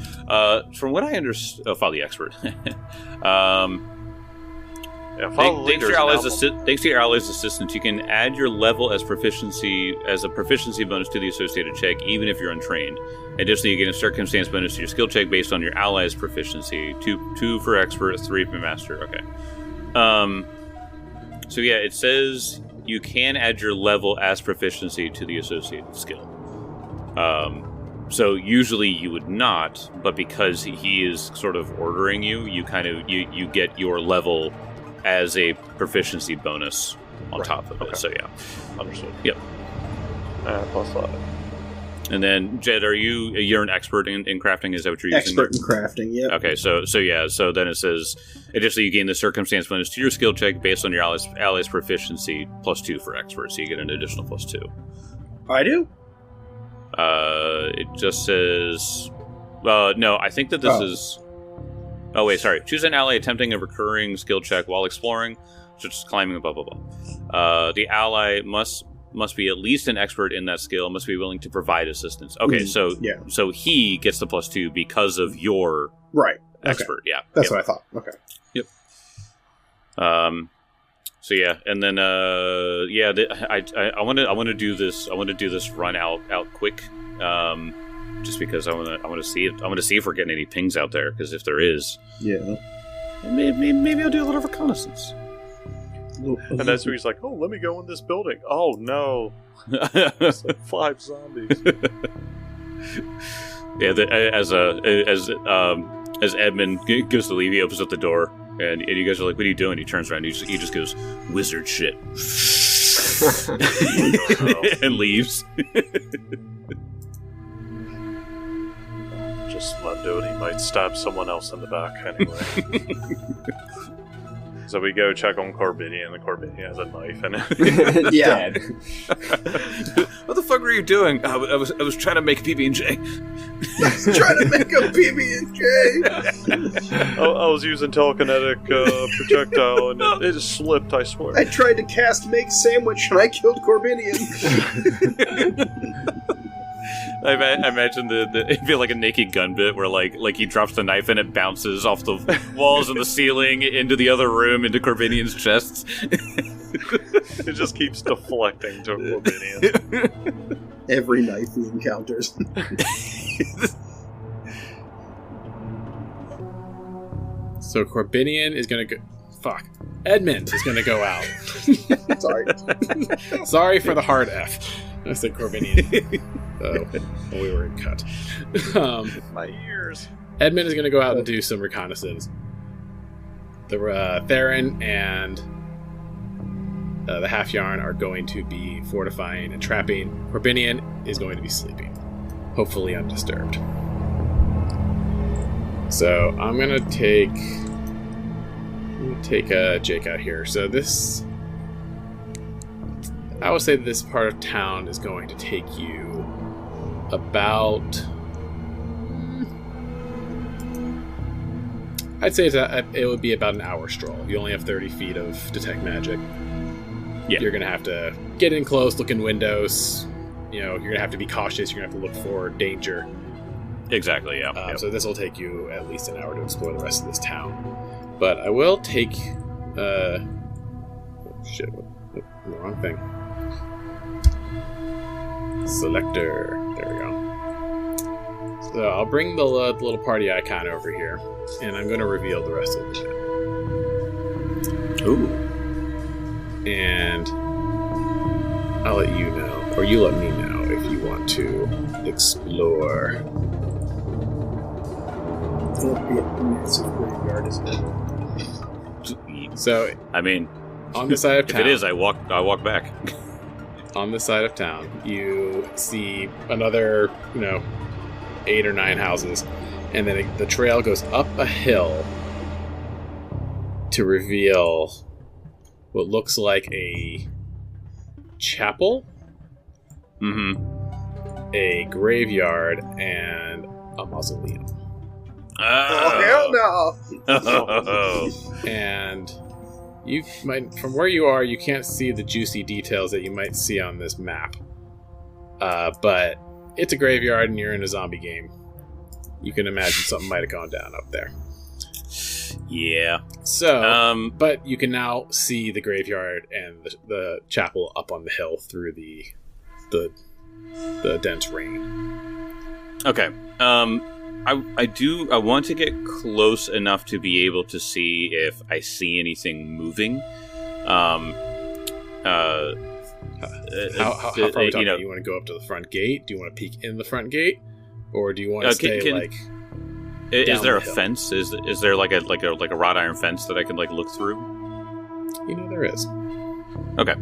From what I understand, follow the expert. Thanks to your allies' assistance, you can add your level as a proficiency bonus to the associated check, even if you're untrained. Additionally, you get a circumstance bonus to your skill check based on your allies' proficiency. 2 for expert, 3 for master. Okay. So yeah, it says you can add your level as proficiency to the associated skill. So usually you would not, but because he is sort of ordering you, you get your level as a proficiency bonus on top of it. So yeah, understood. Yep. +5. And then Jed, you're an expert in crafting? Is that what you're using? Expert in crafting. Yeah. Okay, so then it says additionally you gain the circumstance bonus to your skill check based on your allies proficiency +2 for expert, so you get an additional +2. I do. It just says no. I think that this is. Oh wait, sorry. Choose an ally attempting a recurring skill check while exploring, such as climbing, blah blah blah. The ally must be at least an expert in that skill. Must be willing to provide assistance. Okay, so he gets the +2 because of your expert. Okay. Yeah, that's what I thought. Okay. Yep. So yeah, and then I want to do this. I want to do this run out quick. Just because I want to see it. I want to see if we're getting any pings out there. Because if there is, maybe I'll do a little reconnaissance. And that's where he's like, "Oh, let me go in this building." Oh no, it's like 5 zombies. Yeah, as Edmund goes to leave, he opens up the door, and you guys are like, "What are you doing?" He turns around, he just goes, "Wizard shit," and leaves. Just let him do it. He might stab someone else in the back anyway. So we go check on Corbinian. The Corbinian has a knife in it. Dead. What the fuck were you doing? I was trying to make a PB&J. Trying to make a PB&J. I was using telekinetic projectile and it just slipped. I swear. I tried to cast make sandwich and I killed Corbinian. I imagine it'd be like a Naked Gun bit where like he drops the knife and it bounces off the walls and the ceiling into the other room into Corbinian's chest. It just keeps deflecting to Corbinian. Every knife he encounters. So Corbinian is gonna go. Fuck. Edmund is gonna go out. Sorry. Sorry for the hard F. I said Corbinian. Oh, we were in cut. My ears. Edmund is going to go out and do some reconnaissance. The Theron and the Half Yarn are going to be fortifying and trapping. Corbinian is going to be sleeping, hopefully undisturbed. So I'm going to take Jake out here. So this, I would say this part of town is going to take you about I'd say it would be about an hour stroll. You only have 30 feet of detect magic. Yeah. You're going to have to get in close, look in windows. You're going to have to be cautious. You're going to have to look for danger. Exactly, yeah. So this will take you at least an hour to explore the rest of this town. But I will take... the wrong thing. Selector. There we go. So I'll bring the little party icon over here, and I'm going to reveal the rest of the map. Ooh. And I'll let you know, or you let me know if you want to explore. It'll be a massive graveyard, isn't it? So, I mean, on the side of town, if it is, I walk back. On the side of town, you see another, 8 or 9 houses, and then the trail goes up a hill to reveal what looks like a chapel, a graveyard, and a mausoleum. Oh, hell no! And you might, from where you are, you can't see the juicy details that you might see on this map. But it's a graveyard and you're in a zombie game. You can imagine something might have gone down up there. Yeah. So, but you can now see the graveyard and the chapel up on the hill through the dense rain. Okay. I want to get close enough to be able to see if I see anything moving. How far are we talking? You want to go up to the front gate? Do you want to peek in the front gate, or do you want to stay Is there a fence? Is there like a wrought iron fence that I can look through? There is. Okay.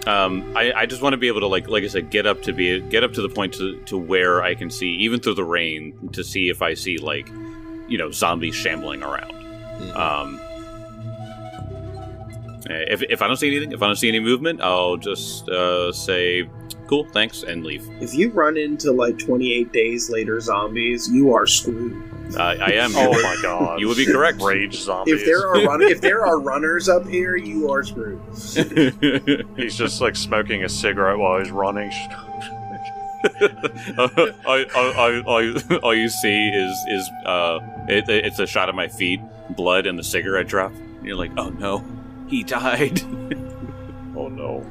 I just want to be able to like I said, get up to the point to where I can see, even through the rain, to see if I see zombies shambling around. Mm-hmm. If I don't see anything, if I don't see any movement, I'll just say cool, thanks, and leave. If you run into 28 days later zombies, you are screwed. I am. Oh my god! You would be correct. Rage zombies. If there are runners up here, you are screwed. He's just smoking a cigarette while he's running. All you see is it's a shot of my feet, blood, and the cigarette drop. And you're like, oh no, he died. Oh no.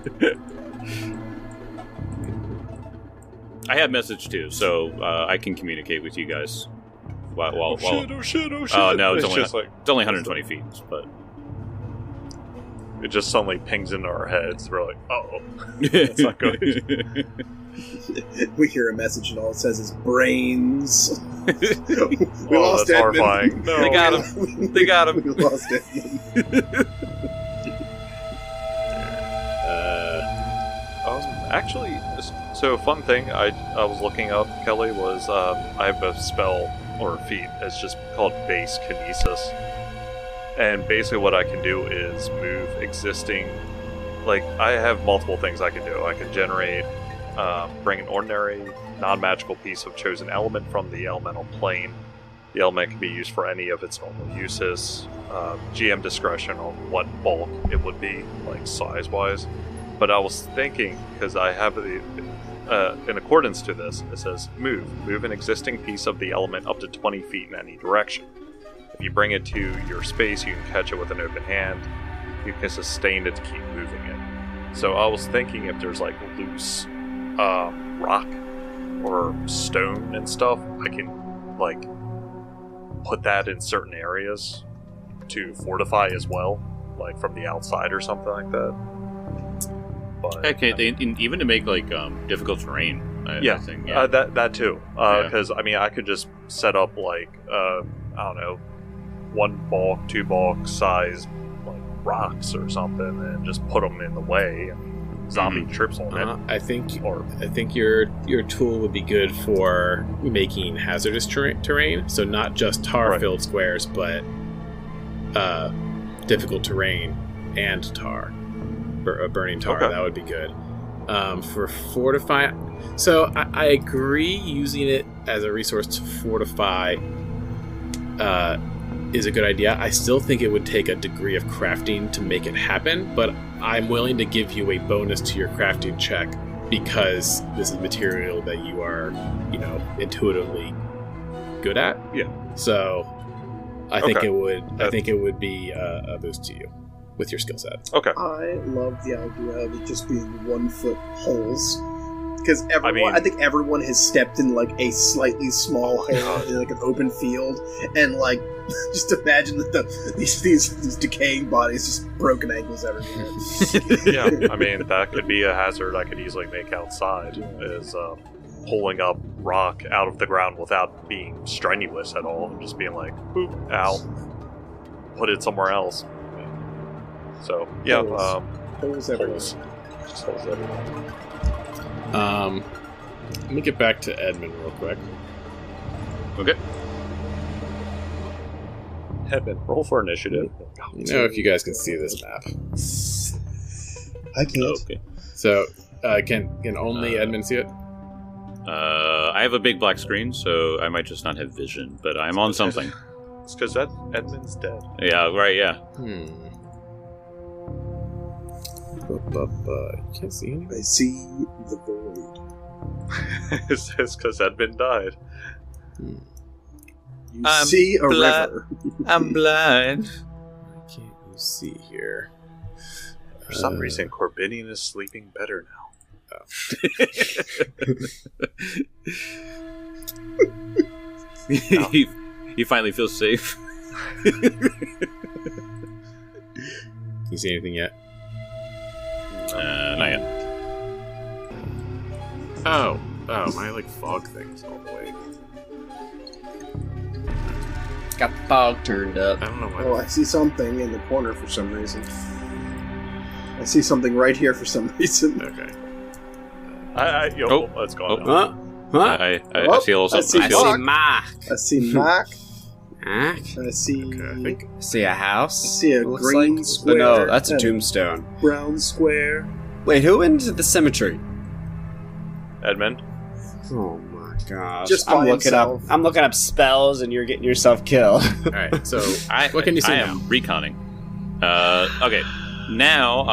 I have message too, so I can communicate with you guys. Oh shit! Oh no, it's only 120 feet, but it just suddenly pings into our heads. We're like, oh, that's not good. We hear a message and all it says is brains. We lost that's Edmund. Horrifying. No. They got him. They got him. We lost Edmund. Actually, so fun thing I was looking up, Kelly, was I have a spell or feat. It's just called base kinesis, and basically what I can do is move existing. I have multiple things I can do. I can generate, bring an ordinary, non-magical piece of chosen element from the elemental plane. The element can be used for any of its normal uses. GM discretion on what bulk it would be, size-wise. But I was thinking, because I have in accordance to this, it says move an existing piece of the element up to 20 feet in any direction. If you bring it to your space, you can catch it with an open hand. You can sustain it to keep moving it. So I was thinking if there's loose rock or stone and stuff, I can put that in certain areas to fortify as well, from the outside or something like that. But, okay, even to make difficult terrain. I think, that too. Because I could just set up I don't know, 1 bulk, 2 bulk size rocks or something, and just put them in the way. And zombie trips on it. I think your tool would be good for making hazardous terrain. So not just tar-filled squares, but difficult terrain and tar. Burning tar, that would be good. For fortify, so I agree using it as a resource to fortify is a good idea. I still think it would take a degree of crafting to make it happen, but I'm willing to give you a bonus to your crafting check because this is material that you are, intuitively good at. Yeah. So I think it would be a boost to you with your skill set. Okay. I love the idea of it just being 1 foot holes. Because I think everyone has stepped in like a slightly small hole in like an open field, and like just imagine that these decaying bodies, just broken ankles everywhere. Yeah, I mean that could be a hazard I could easily make outside, is pulling up rock out of the ground without being strenuous at all, and just being like, "Boop, ow," put it somewhere else. So yeah, holes everywhere. Just holes everywhere. Let me get back to Edmund real quick. Okay. Edmund, roll for initiative. If you guys can see this map. I can't. Okay. So, can only Edmund see it? I have a big black screen, so I might just not have vision, but I'm on something. It's because Edmund's dead. Yeah, right, yeah. You can't see anything? I see the void. It's because Edmund died. You see a river. I'm blind. What can't you see here? For some reason, Corbinian is sleeping better now. He finally feels safe. Can you see anything yet? Not yet. Oh, my fog thing's all the way. Got the fog turned up. I don't know why. Oh, I see something in the corner for some reason. I see something right here for some reason. Okay. Let's go on. I see a little something. I see Mark. I see Mac. Mark? I see. Okay, I think. I see a house. I see a Looks green like. square. No, that's a and tombstone. brown square. Wait, who went into the cemetery? Edmund? Oh my gosh! Just by himself. I'm looking up spells, and you're getting yourself killed. All right. So, what can you see I now? am reconning. Okay. Now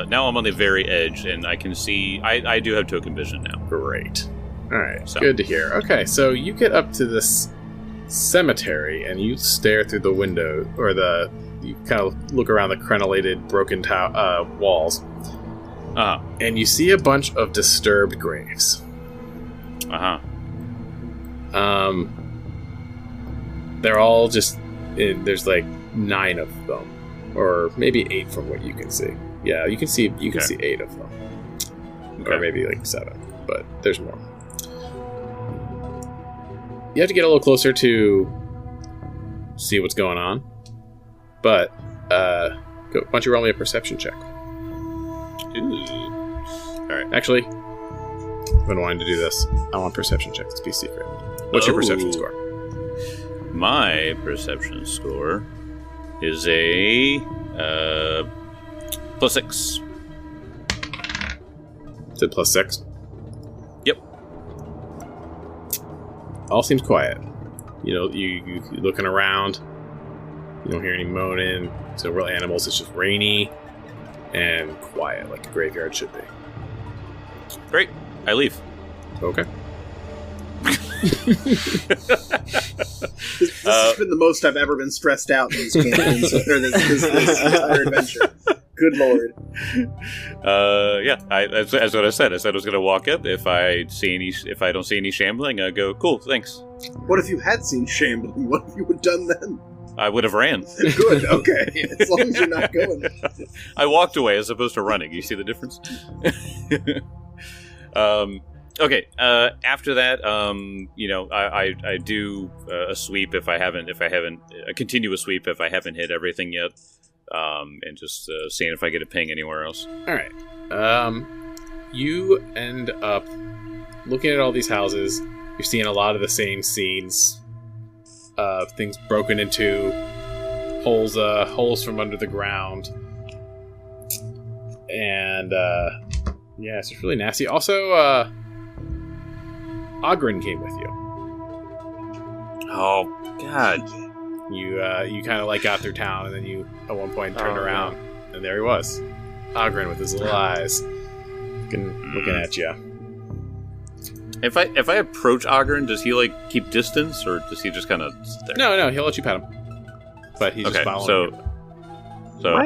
now I'm on the very edge, and I can see. I do have token vision now. Great. All right. So. Good to hear. Okay, so you get up to this cemetery, and you stare through the window, or you kind of look around the crenellated, broken walls, and you see a bunch of disturbed graves. They're all just. There's like 9 of them. Or maybe 8 from what you can see. Yeah, you can see 8 of them. Okay. Or maybe 7, but there's more. You have to get a little closer to see what's going on. But why don't you roll me a perception check? Alright, actually, I've been wanting to do this. I want perception checks to be secret. What's your perception score? My perception score is a +6. Is it +6? Yep. All seems quiet. You looking around. You don't hear any moaning. So real animals. It's just rainy and quiet, like a graveyard should be. Great. I leave. Okay. This has been the most I've ever been stressed out in this campaign, this entire adventure. Good lord. Yeah. That's what I said. I said I was going to walk up. If I don't see any shambling, I go, cool, thanks. What if you had seen shambling? What have you done then? I would have ran. Good. Okay. As long as you're not going. I walked away as opposed to running. You see the difference? Okay. After that, I do a sweep if I haven't a continuous sweep if I haven't hit everything yet, and just seeing if I get a ping anywhere else. All right. You end up looking at all these houses. You're seeing a lot of the same scenes. Things broken into, holes from under the ground, and yeah, it's just really nasty. Also, Ogren came with you. Oh God! You kind of like got through town, and then you at one point turned around, and there he was, Oghren with his little eyes, looking at you. If I approach Oghren, does he like keep distance, or does he just kind of sit there? No, he'll let you pet him, but he's just following you. So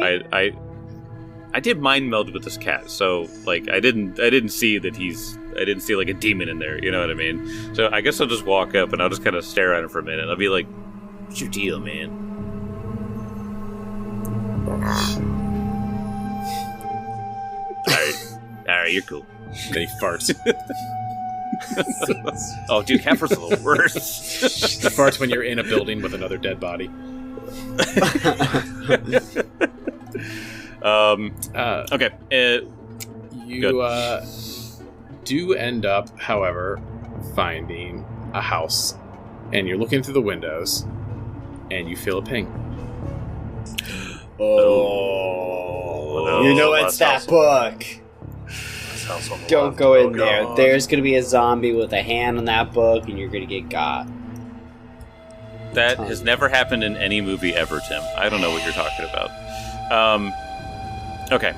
I did mind meld with this cat, so like I didn't see that I didn't see like a demon in there, you know what I mean? So I guess I'll just walk up and I'll just kind of stare at him for a minute. I'll be like, "What's your deal, man?" All right, you're cool. Then he farts. Oh, dude, cat farts are the worst. He farts when you're in a building with another dead body. Okay. You do end up, however, finding a house, and you're looking through the windows, and you feel a ping. Oh, you know it's that book. Don't go in there. God. There's gonna be a zombie with a hand on that book, and you're gonna get got. That has never happened in any movie ever, Tim. I don't know what you're talking about. Okay.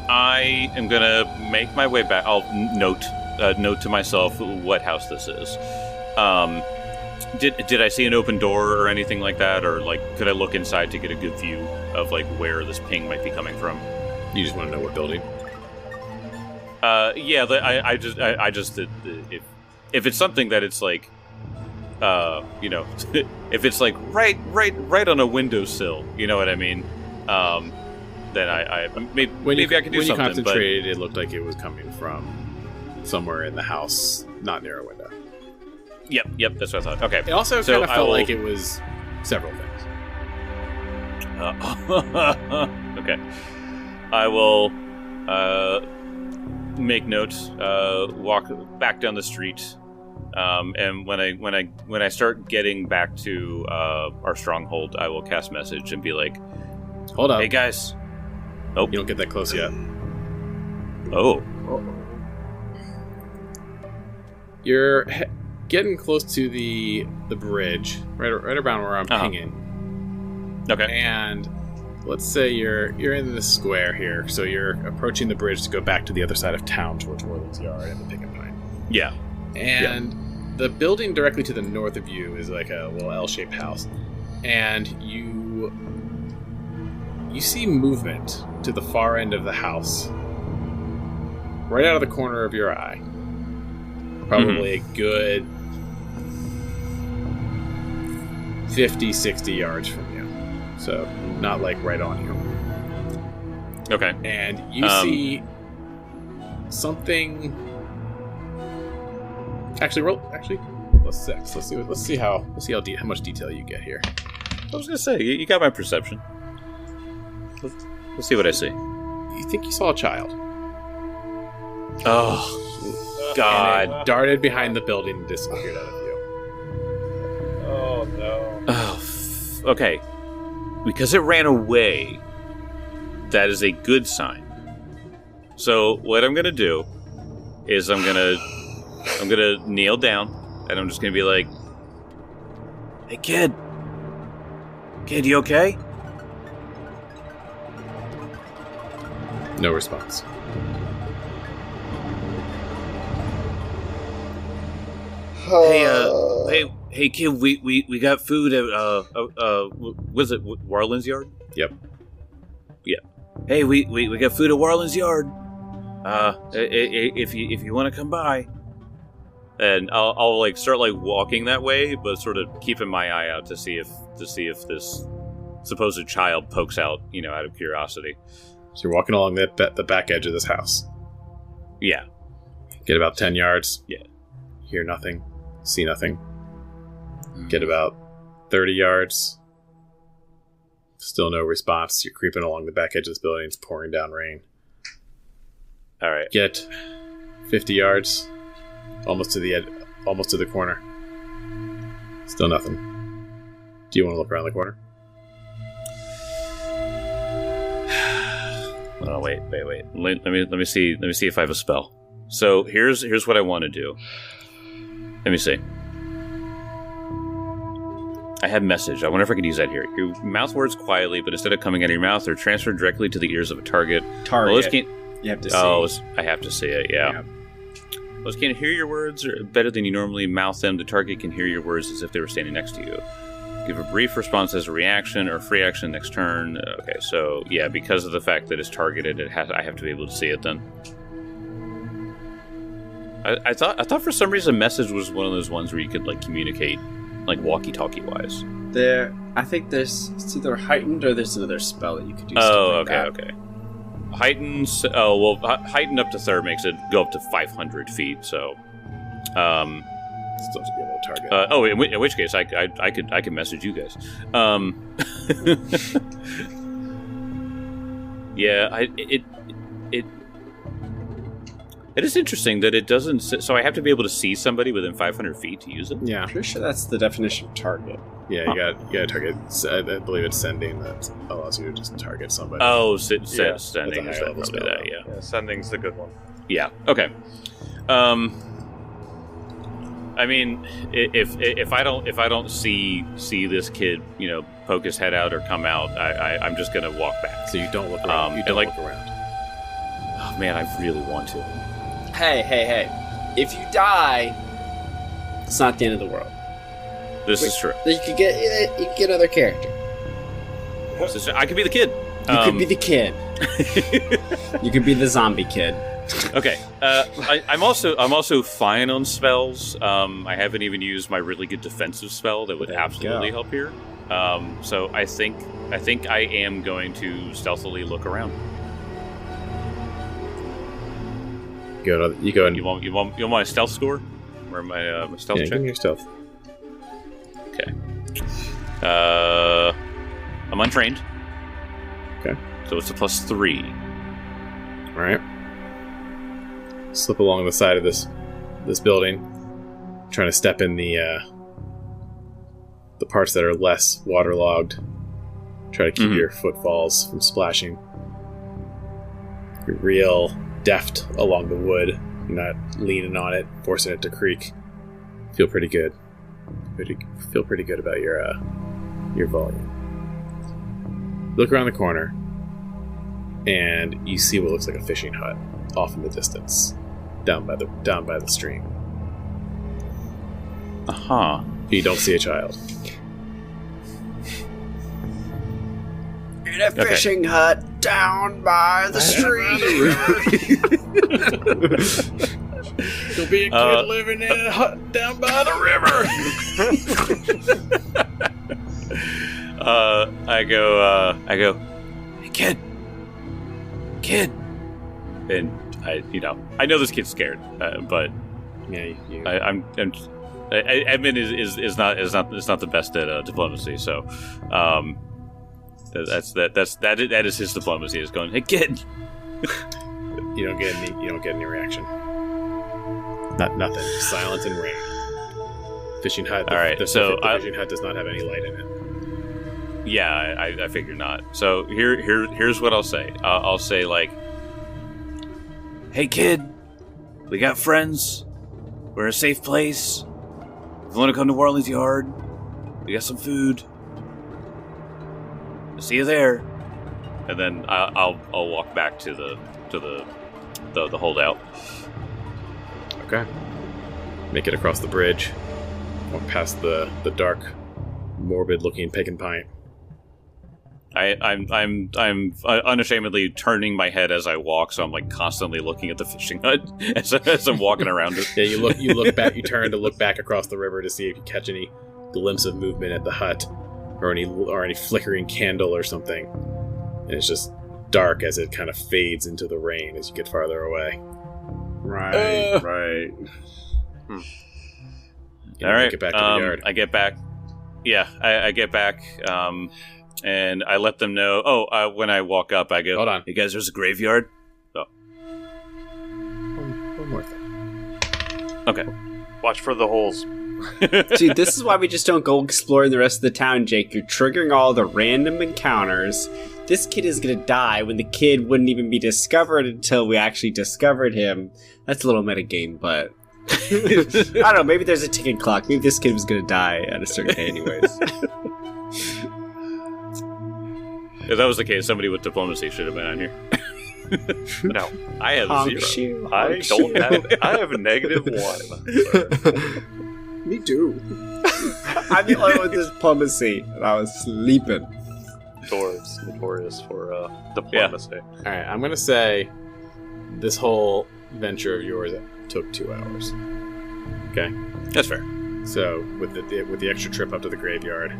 I am gonna make my way back. I'll note to myself what house this is. Did I see an open door or anything like that, or like could I look inside to get a good view of like where this ping might be coming from? You just want to know what building? Yeah. I just if it's something that it's like, if it's like right on a windowsill, you know what I mean? Then maybe I can do something. When you concentrated, it looked like it was coming from somewhere in the house, not near a window. Yep, that's what I thought. Okay. It also kind of felt like it was several things. Okay. I will make notes, walk back down the street, and when I start getting back to our stronghold, I will cast message and be like, "Hold up, hey guys." Oh, you don't get that close yet. Oh. You're getting close to the bridge, right around where I'm pinging. Okay. And let's say you're in this square here, so you're approaching the bridge to go back to the other side of town towards Warland's Yard and the Pick and Pine. Yeah. And the building directly to the north of you is like a little L-shaped house, and you see movement to the far end of the house, right out of the corner of your eye. Probably a good 50, 60 yards from you. So, not like right on you. Okay. And you see something. Actually, let's see how much detail you get here. I was gonna say you got my perception. Let's see what I see. You think you saw a child? Oh. God. And it darted behind the building and disappeared out of view. Oh, no. Oh, okay. Because it ran away, that is a good sign. So what I'm gonna do is I'm gonna kneel down and I'm just gonna be like, "Hey, kid, you okay?" No response. Hey, kid, we got food at was it Warland's Yard? Yep. Yeah. Hey, we got food at Warland's Yard. If you want to come by, and I'll like start like walking that way, but sort of keeping my eye out to see if this supposed child pokes out, out of curiosity. So you're walking along the back edge of this house. Yeah. Get about 10 yards. Yeah. Hear nothing. See nothing. Get about 30 yards. Still no response. You're creeping along the back edge of this building. It's pouring down rain. All right. Get 50 yards. Almost to the edge. Almost to the corner. Still nothing. Do you want to look around the corner? Oh, wait. Let me see if I have a spell. So here's what I want to do. Let me see. I have message. I wonder if I could use that here. Your mouth words quietly, but instead of coming out of your mouth, they're transferred directly to the ears of a target. You have to see. Oh, I have to see it, yeah. Well, can't hear your words better than you normally mouth them. The target can hear your words as if they were standing next to you. Give a brief response as a reaction or free action next turn. Okay, so, yeah, because of the fact that it's targeted, I have to be able to see it then. I thought for some reason message was one of those ones where you could, like, communicate, like, walkie-talkie wise. I think it's either heightened or there's another spell that you could use. Oh, okay. Heightened up to third makes it go up to 500 feet, so... Still to be able to target. In which case, I could message you guys. Yeah, it is interesting that it doesn't... So I have to be able to see somebody within 500 feet to use it? Yeah. I'm pretty sure that's the definition of target. Yeah, you got target. I believe it's sending that allows you to just target somebody. Oh, sending is probably that, yeah. Sending's the good one. Yeah, okay. I mean, if I don't see this kid, poke his head out or come out, I'm just gonna walk back. So you don't look around. Look around. Oh man, I really want to. Hey! If you die, it's not the end of the world. This is true. You could get another character. I could be the kid. You could be the kid. You could be the zombie kid. Okay. I'm also fine on spells. I haven't even used my really good defensive spell that would absolutely help here. So I think I am going to stealthily look around. You go and you want my stealth score or my stealth check? Give me your stealth. Okay. I'm untrained. Okay. So it's a +3. All right. Slip along the side of this building, trying to step in the parts that are less waterlogged. Try to keep your footfalls from splashing. You're real deft along the wood. You're not leaning on it, forcing it to creak. Feel pretty good. Feel pretty good about your volume. Look around the corner, and you see what looks like a fishing hut off in the distance, down by the stream. You don't see a child. In a fishing hut down by the stream. There'll be a kid living in a hut down by the river. I go, hey kid, and I know this kid's scared, but yeah, Edmund is not the best at diplomacy, so that is his diplomacy, is going, hey kid. You don't get any reaction. Nothing. Just silence and rain. Fishing hut. All right. The fishing hut does not have any light in it. Yeah, I figured not. So here's what I'll say. I'll say, like, hey kid, we got friends. We're in a safe place. If you want to come to Warley's Yard, we got some food. See you there. And then I'll walk back to the holdout. Okay. Make it across the bridge. Walk past the dark, morbid-looking Pick and Pint. I'm unashamedly turning my head as I walk, so I'm like constantly looking at the fishing hut as I'm walking around it. Yeah, you look back. You turn to look back across the river to see if you catch any glimpse of movement at the hut, or any flickering candle or something. And it's just dark as it kind of fades into the rain as you get farther away. Right. All right. Get back to the yard. I get back. Yeah, I get back. And I let them know. When I walk up, I go, hold on. Hey guys, there's a graveyard. Oh. One more thing. Okay. Watch for the holes. See, this is why we just don't go exploring the rest of the town, Jake. You're triggering all the random encounters. This kid is going to die when the kid wouldn't even be discovered until we actually discovered him. That's a little metagame, but I don't know, maybe there's a ticking clock. Maybe this kid was going to die at a certain day anyways. If that was the case, somebody with diplomacy should have been on here. No, I have Shoe, I don't have. I have a -1. Me too. I'm the only one with diplomacy, and I was sleeping. Dwarves notorious for diplomacy. All right, I'm gonna say this whole venture of yours took 2 hours. Okay, That's fair. so with the extra trip up to the graveyard,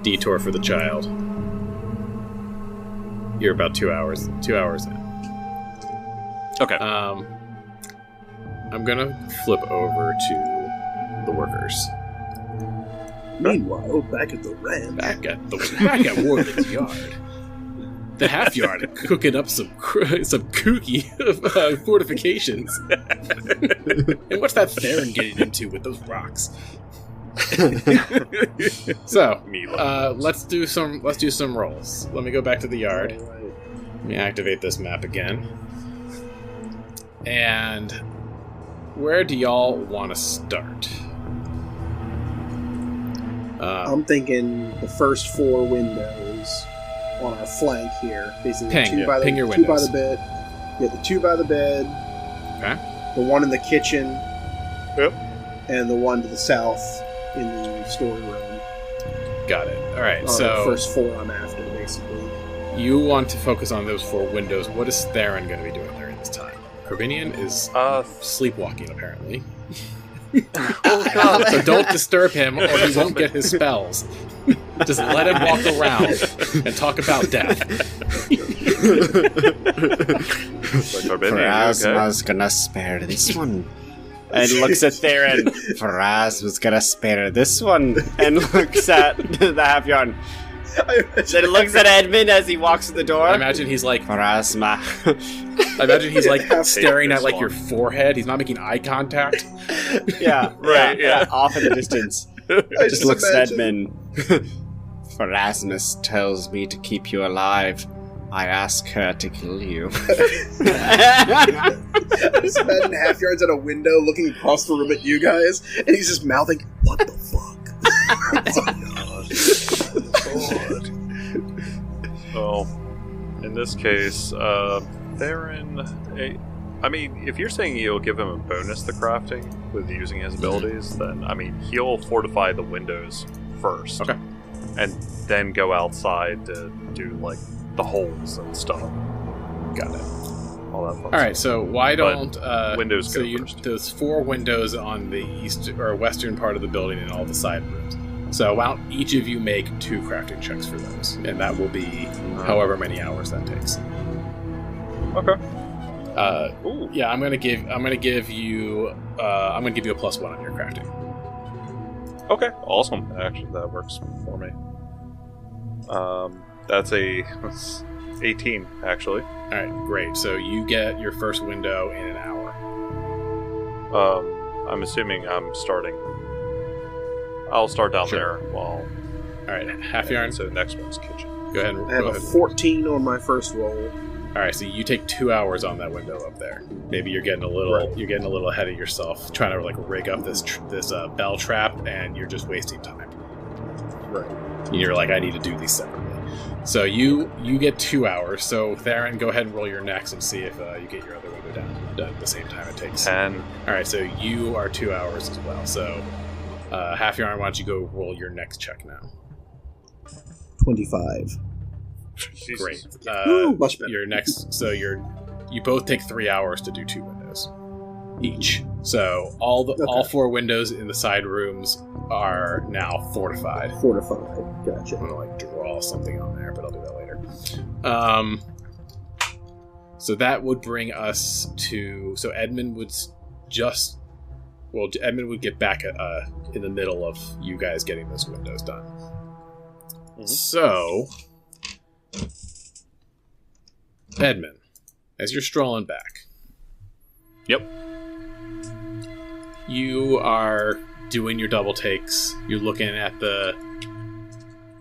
detour for the child, you're about 2 hours. 2 hours in. Okay. I'm gonna flip over to the workers. Meanwhile, back at the ramp. Back at Warden's yard. The half yard cooking up some kooky fortifications. And what's that Theron getting into with those rocks? So, let's do some rolls. Let me go back to the yard. Let me activate this map again. And where do y'all want to start? I'm thinking the first 4 windows on our flank here. Basically, Ping your two by windows. the bed. Yeah, the 2 by the bed. Okay. The one in the kitchen. Yep. And the one to the south in the storeroom. Got it. All right. The So first 4 I'm after, basically. you want to focus on those 4 windows. What is Theron going to be doing during this time? Corbinian is sleepwalking, apparently. Oh god. So don't disturb him, or he won't get his spells. Just let him walk around and talk about death. Pharasma's gonna spare this one. And looks at Theron. Pharasma's gonna spare this one. And looks at the half-yarn. Then looks at Edmund as he walks to the door. I imagine he's like Pharasma. I imagine he's like staring at this like one. your forehead. He's not making eye contact. Yeah, Right, yeah, yeah. off in the distance. Just looks at Edmund. Pharasmus tells me to keep you alive. I ask her to kill you. I just imagine half yards at a window looking across the room at you guys, and he's just mouthing, "What the fuck?" Well, in this case, Theron. I mean, if you're saying you'll give him a bonus to crafting with using his abilities, then I mean he'll fortify the windows first. Okay. And then go outside to do like the holes and stuff. Got it. All that fun All right, so why don't windows so go you first. those 4 windows on the east or western part of the building and all the side rooms. So why don't each of you make 2 crafting checks for those, and that will be however many hours that takes. Okay. Ooh. Yeah, I'm gonna give you a +1 on your crafting. Okay. Awesome. Actually, that works for me. That's 18 actually. All right, great. So you get your first window in an hour. I'm assuming I'm starting. I'll start down Sure. there while. All right, half yarn. So next one's kitchen. Go ahead. I have Go a ahead. 14 on my first roll. All right, so you take 2 hours on that window up there. Maybe you're getting a little ahead of yourself, trying to like rig up this bell trap, and you're just wasting time. Right. And you're like, I need to do these separately. So you get 2 hours. So Theron, go ahead and roll your next and see if you get your other window done at the same time it takes. 10. All right, so you are 2 hours as well. So half yarn, why don't you go roll your next check now? 25. Jesus. Great. Ooh, much better. Your next, so you both take 3 hours to do 2 windows each. So all 4 windows in the side rooms are now fortified. Fortified. Gotcha. I'm gonna like draw something on there, but I'll do that later. So that would bring us to. So Edmund would Edmund would get back in the middle of you guys getting those windows done. Mhm. So, Edmund, as you're strolling back, Yep. you are doing your double takes. You're looking at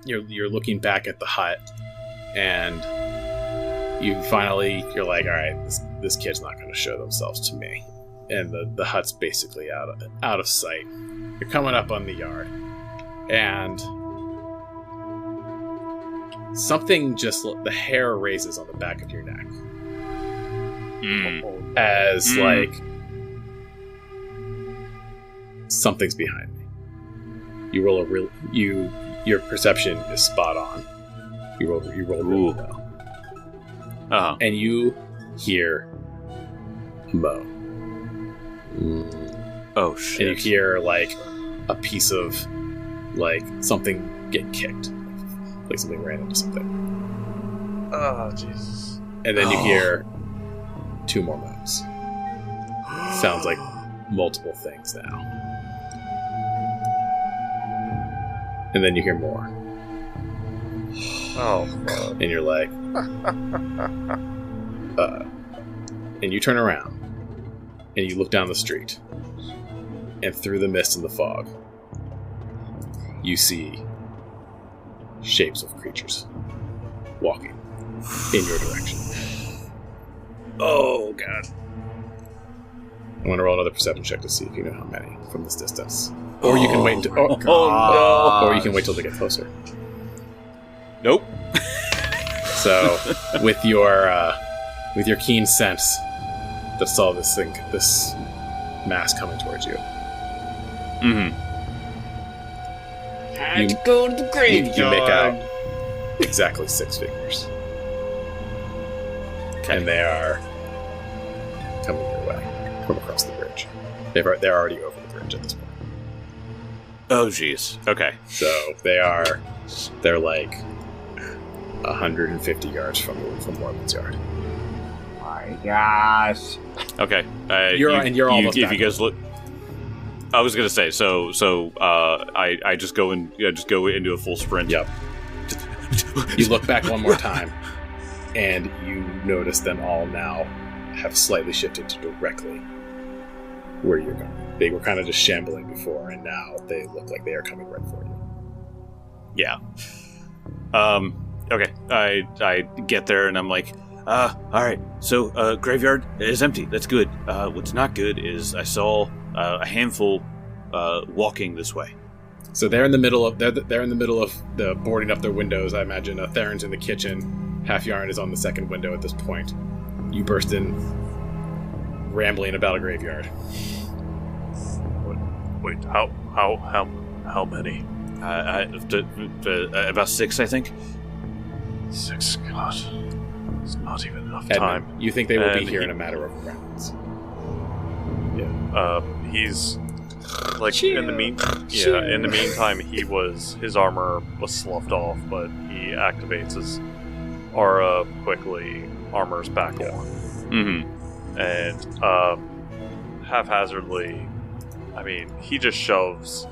you're looking back at the hut, and you're like, all right, this kid's not going to show themselves to me. the hut's basically out of sight. You're coming up on the yard, and something the hair raises on the back of your neck. As like something's behind me. You roll your perception is spot on. You roll really well. And you hear a moan. Oh shit. And you hear like a piece of like something get kicked. Like something ran into something. Oh Jesus. And then you hear 2 more moans. Sounds like multiple things now. And then you hear more. Oh God. And you're like, and you turn around and you look down the street, and through the mist and the fog you see shapes of creatures walking in your direction. Oh God. I'm going to roll another perception check to see if you know how many from this distance. Or you can wait no. Or you can wait till they get closer. Nope. So with your keen sense that saw this mass coming towards you. Had to go to the graveyard. You make out exactly 6 figures. Okay. And they are coming your way from across the bridge. They're already over the bridge at this point. Oh jeez. Okay. So they're like 150 yards from Moreland's yard. My gosh. Okay. You're almost if back. you guys look, I was gonna say so. I just go into a full sprint. Yep. You look back one more time, and you notice them all now have slightly shifted to directly where you're going. They were kind of just shambling before, and now they look like they are coming right for you. Yeah. Okay. I get there and I'm like, all right. So graveyard is empty. That's good. What's not good is I saw a handful walking this way. So they're in the middle of the boarding up their windows. I imagine Theron's in the kitchen. Half Yarn is on the second window at this point. You burst in, rambling about a graveyard. Wait, how many? About 6, I think. 6. God, it's not even enough Edmund, time. you think they will be here in a matter of rounds? Yeah. He's like in the meantime, his armor was sloughed off, but he activates his aura quickly. Armor's back on. Mm-hmm. And haphazardly, I mean, he just shoves.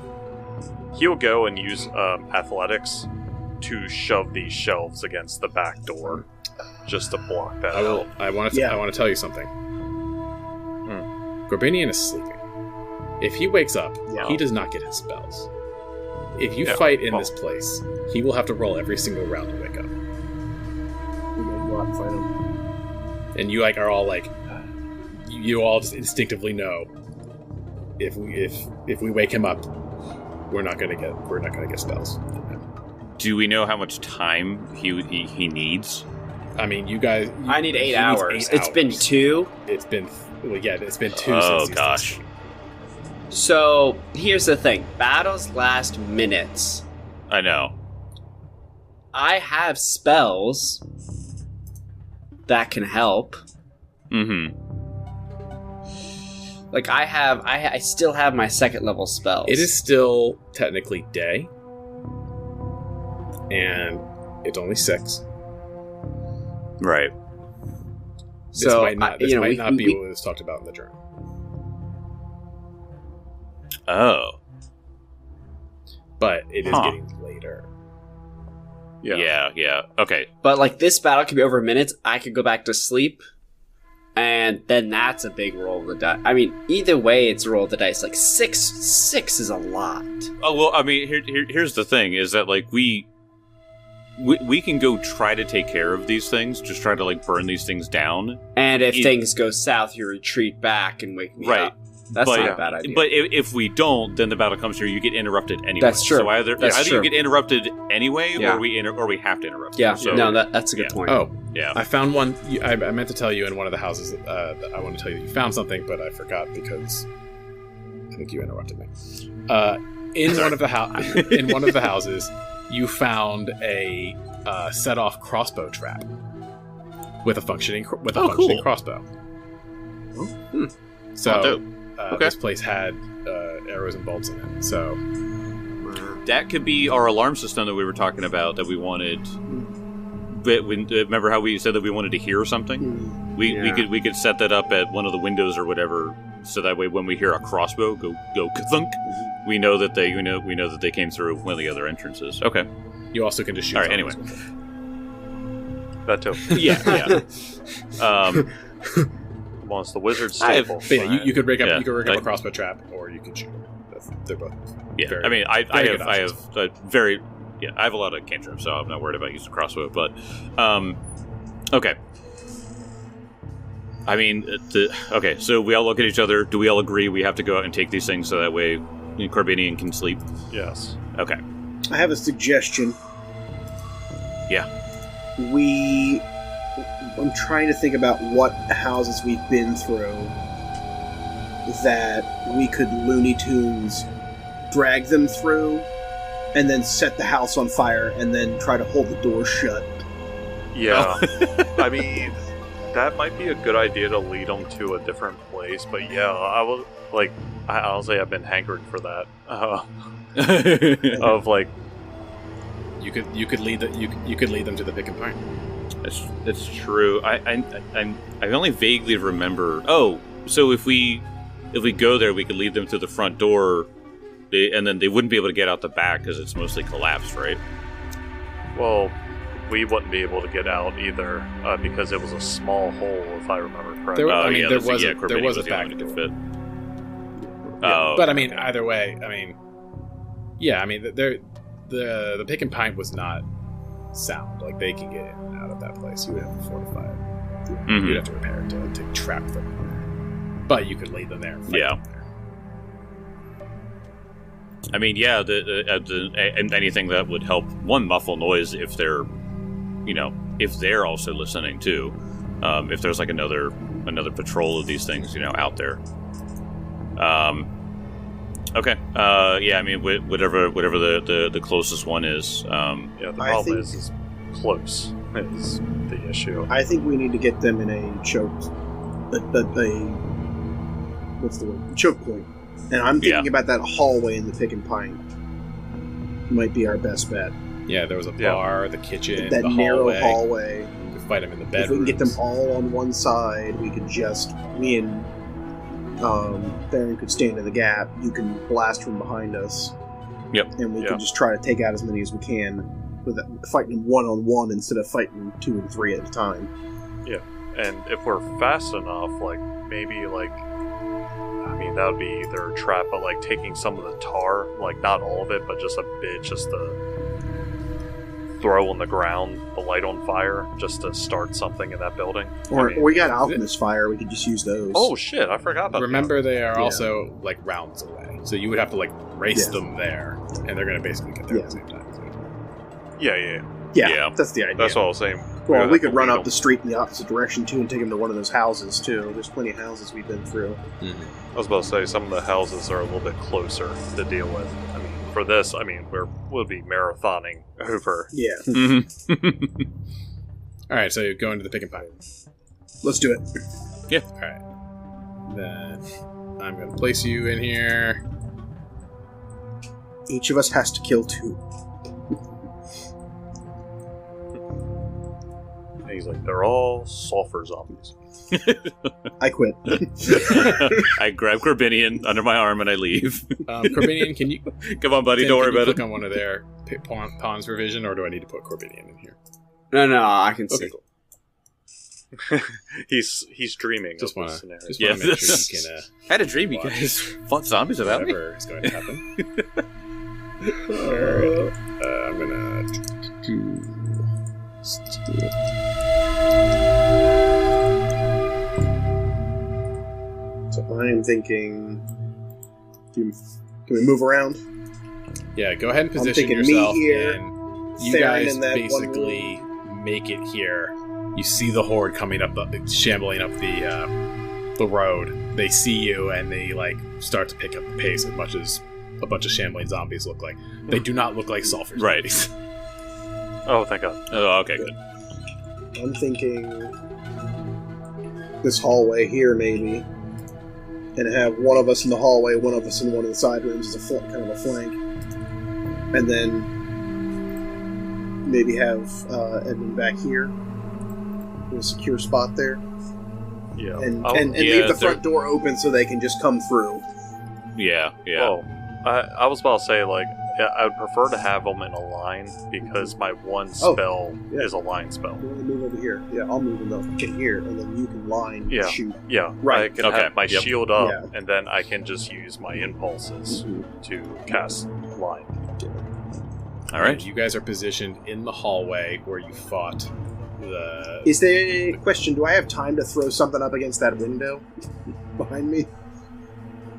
He'll go and use athletics to shove these shelves against the back door, just to block that. I want to tell you something. Gorbinian is sleeping. If he wakes up, he does not get his spells. If you fight in this place, he will have to roll every single round to wake up. We gotta go out and fight him. And you are all like, you all just instinctively know if we wake him up, we're not gonna get spells. Do we know how much time he needs? I mean, you guys. I need 8 hours. It's been 2. It's been 2. Oh since gosh. So here's the thing: battles last minutes. I know. I have spells that can help. Mm-hmm. Like I still have my 2nd level spells. It is still technically day, and it's only 6. Right. This might not be what was talked about in the journal. Oh. But it is getting later. Yeah. Okay. But like this battle could be over minutes. I could go back to sleep, and then that's a big roll of the dice. I mean, either way, it's a roll of the dice. Like 6 is a lot. Oh well, I mean, here's the thing: is that like we can go try to take care of these things, just try to like burn these things down. And if things go south, you retreat back and wake me up. That's not a bad idea. But if we don't, then the battle comes here. You get interrupted anyway. That's true. So either you get interrupted anyway, or we have to interrupt. Yeah. So, that's a good point. Oh, yeah. I found one. I meant to tell you in one of the houses. I want to tell you that you found something, but I forgot because I think you interrupted me. In one of the houses, you found a set-off crossbow trap with a functioning crossbow. Oh. So. This place had arrows and bolts in it, so that could be our alarm system that we were talking about that we wanted. But remember how we said that we wanted to hear something? We could set that up at one of the windows or whatever, so that way when we hear a crossbow go ka-thunk, we know that they came through one of the other entrances. Okay. You also can just shoot. All right. Anyway, that too. Yeah. Well, it's the wizard's staple. You could rig up a crossbow trap, or you could shoot. They're both. Yeah, very, I mean, I have a lot of cantrips, so I'm not worried about using crossbow. But, okay. I mean, so we all look at each other. Do we all agree we have to go out and take these things so that way Corbinian can sleep? Yes. Okay. I have a suggestion. Yeah. I'm trying to think about what houses we've been through that we could Looney Tunes drag them through and then set the house on fire and then try to hold the door shut. Yeah. I mean, that might be a good idea to lead them to a different place, but yeah, honestly, I've been hankering for that. Of like, you could lead them to the pick and pint. That's true. I only vaguely remember. Oh, so if we go there, we could lead them to the front door, and then they wouldn't be able to get out the back because it's mostly collapsed, right? Well, we wouldn't be able to get out either because it was a small hole, if I remember correctly. There was a back door. Fit. But I mean, either way, the pick and pint was not sound. Like, they can get in and out of that place. You would have to fortify it. You'd have to repair it to trap them. But you could lead them there. Yeah. I mean, yeah, anything that would help muffle noise if they're also listening too. If there's like another patrol of these things, out there. Okay. Yeah, I mean, whatever the closest one is. The problem is close is the issue. I think we need to get them in a choke point. And I'm thinking about that hallway in the Pick and Pint. Might be our best bet. Yeah, there was a bar, the kitchen, that the narrow hallway. You could fight them in the bedrooms. If we can get them all on one side, we could me and Baron could stand in the gap. You can blast from behind us. Yep. And we can just try to take out as many as we can with fighting one-on-one instead of fighting 2 and 3 at a time. Yeah. And if we're fast enough, that would be either a trap, but taking some of the tar, not all of it, but just a bit, just to throw on the ground, the light on fire, just to start something in that building. Or we got alchemist fire, we could just use those. Oh shit, I forgot about that. Remember, they are also rounds away, so you would have to race them there, and they're going to basically get there at the same time. Yeah, that's the idea. That's what I was saying. Well, we could run up the street in the opposite direction too and take them to one of those houses too. There's plenty of houses we've been through. I was about to say, some of the houses are a little bit closer to deal with. I mean, for this, we'll be marathoning over. Yeah. Alright, so you're going to the Pick and Pint. Let's do it. Yeah. Alright. Then I'm going to place you in here. Each of us has to kill 2. He's like, they're all sulfur zombies. I quit. I grab Corbinian under my arm and I leave. Corbinian, can you... Come on, buddy, don't worry about it. Click on one of their pawns for vision, or do I need to put Corbinian in here? No, I can see. Cool. He's dreaming. Just want to make sure you can... I had a dream, you guys fought zombies about me. Whatever is going to happen. Alright. I'm going to... So I am thinking. Can we move around? Yeah, go ahead and position yourself, and you guys basically make it here. You see the horde coming up, shambling up the road. They see you, and they start to pick up the pace as much as a bunch of shambling zombies look like. They do not look like sulfur zombies. Oh, thank God. Oh, okay, good. I'm thinking this hallway here, maybe. And have one of us in the hallway, one of us in one of the side rooms as a kind of a flank. And then maybe have Edmund back here in a secure spot there. Yeah. And leave the front door open so they can just come through. Yeah. Well, I was about to say, I would prefer to have them in a line because my one spell is a line spell. You want to move over here? Yeah, I'll move in here, and then you can line and shoot. Yeah, right. I can have my shield up, and then I can just use my impulses to cast line. All right. You guys are positioned in the hallway where you fought the... Is there a question, do I have time to throw something up against that window behind me?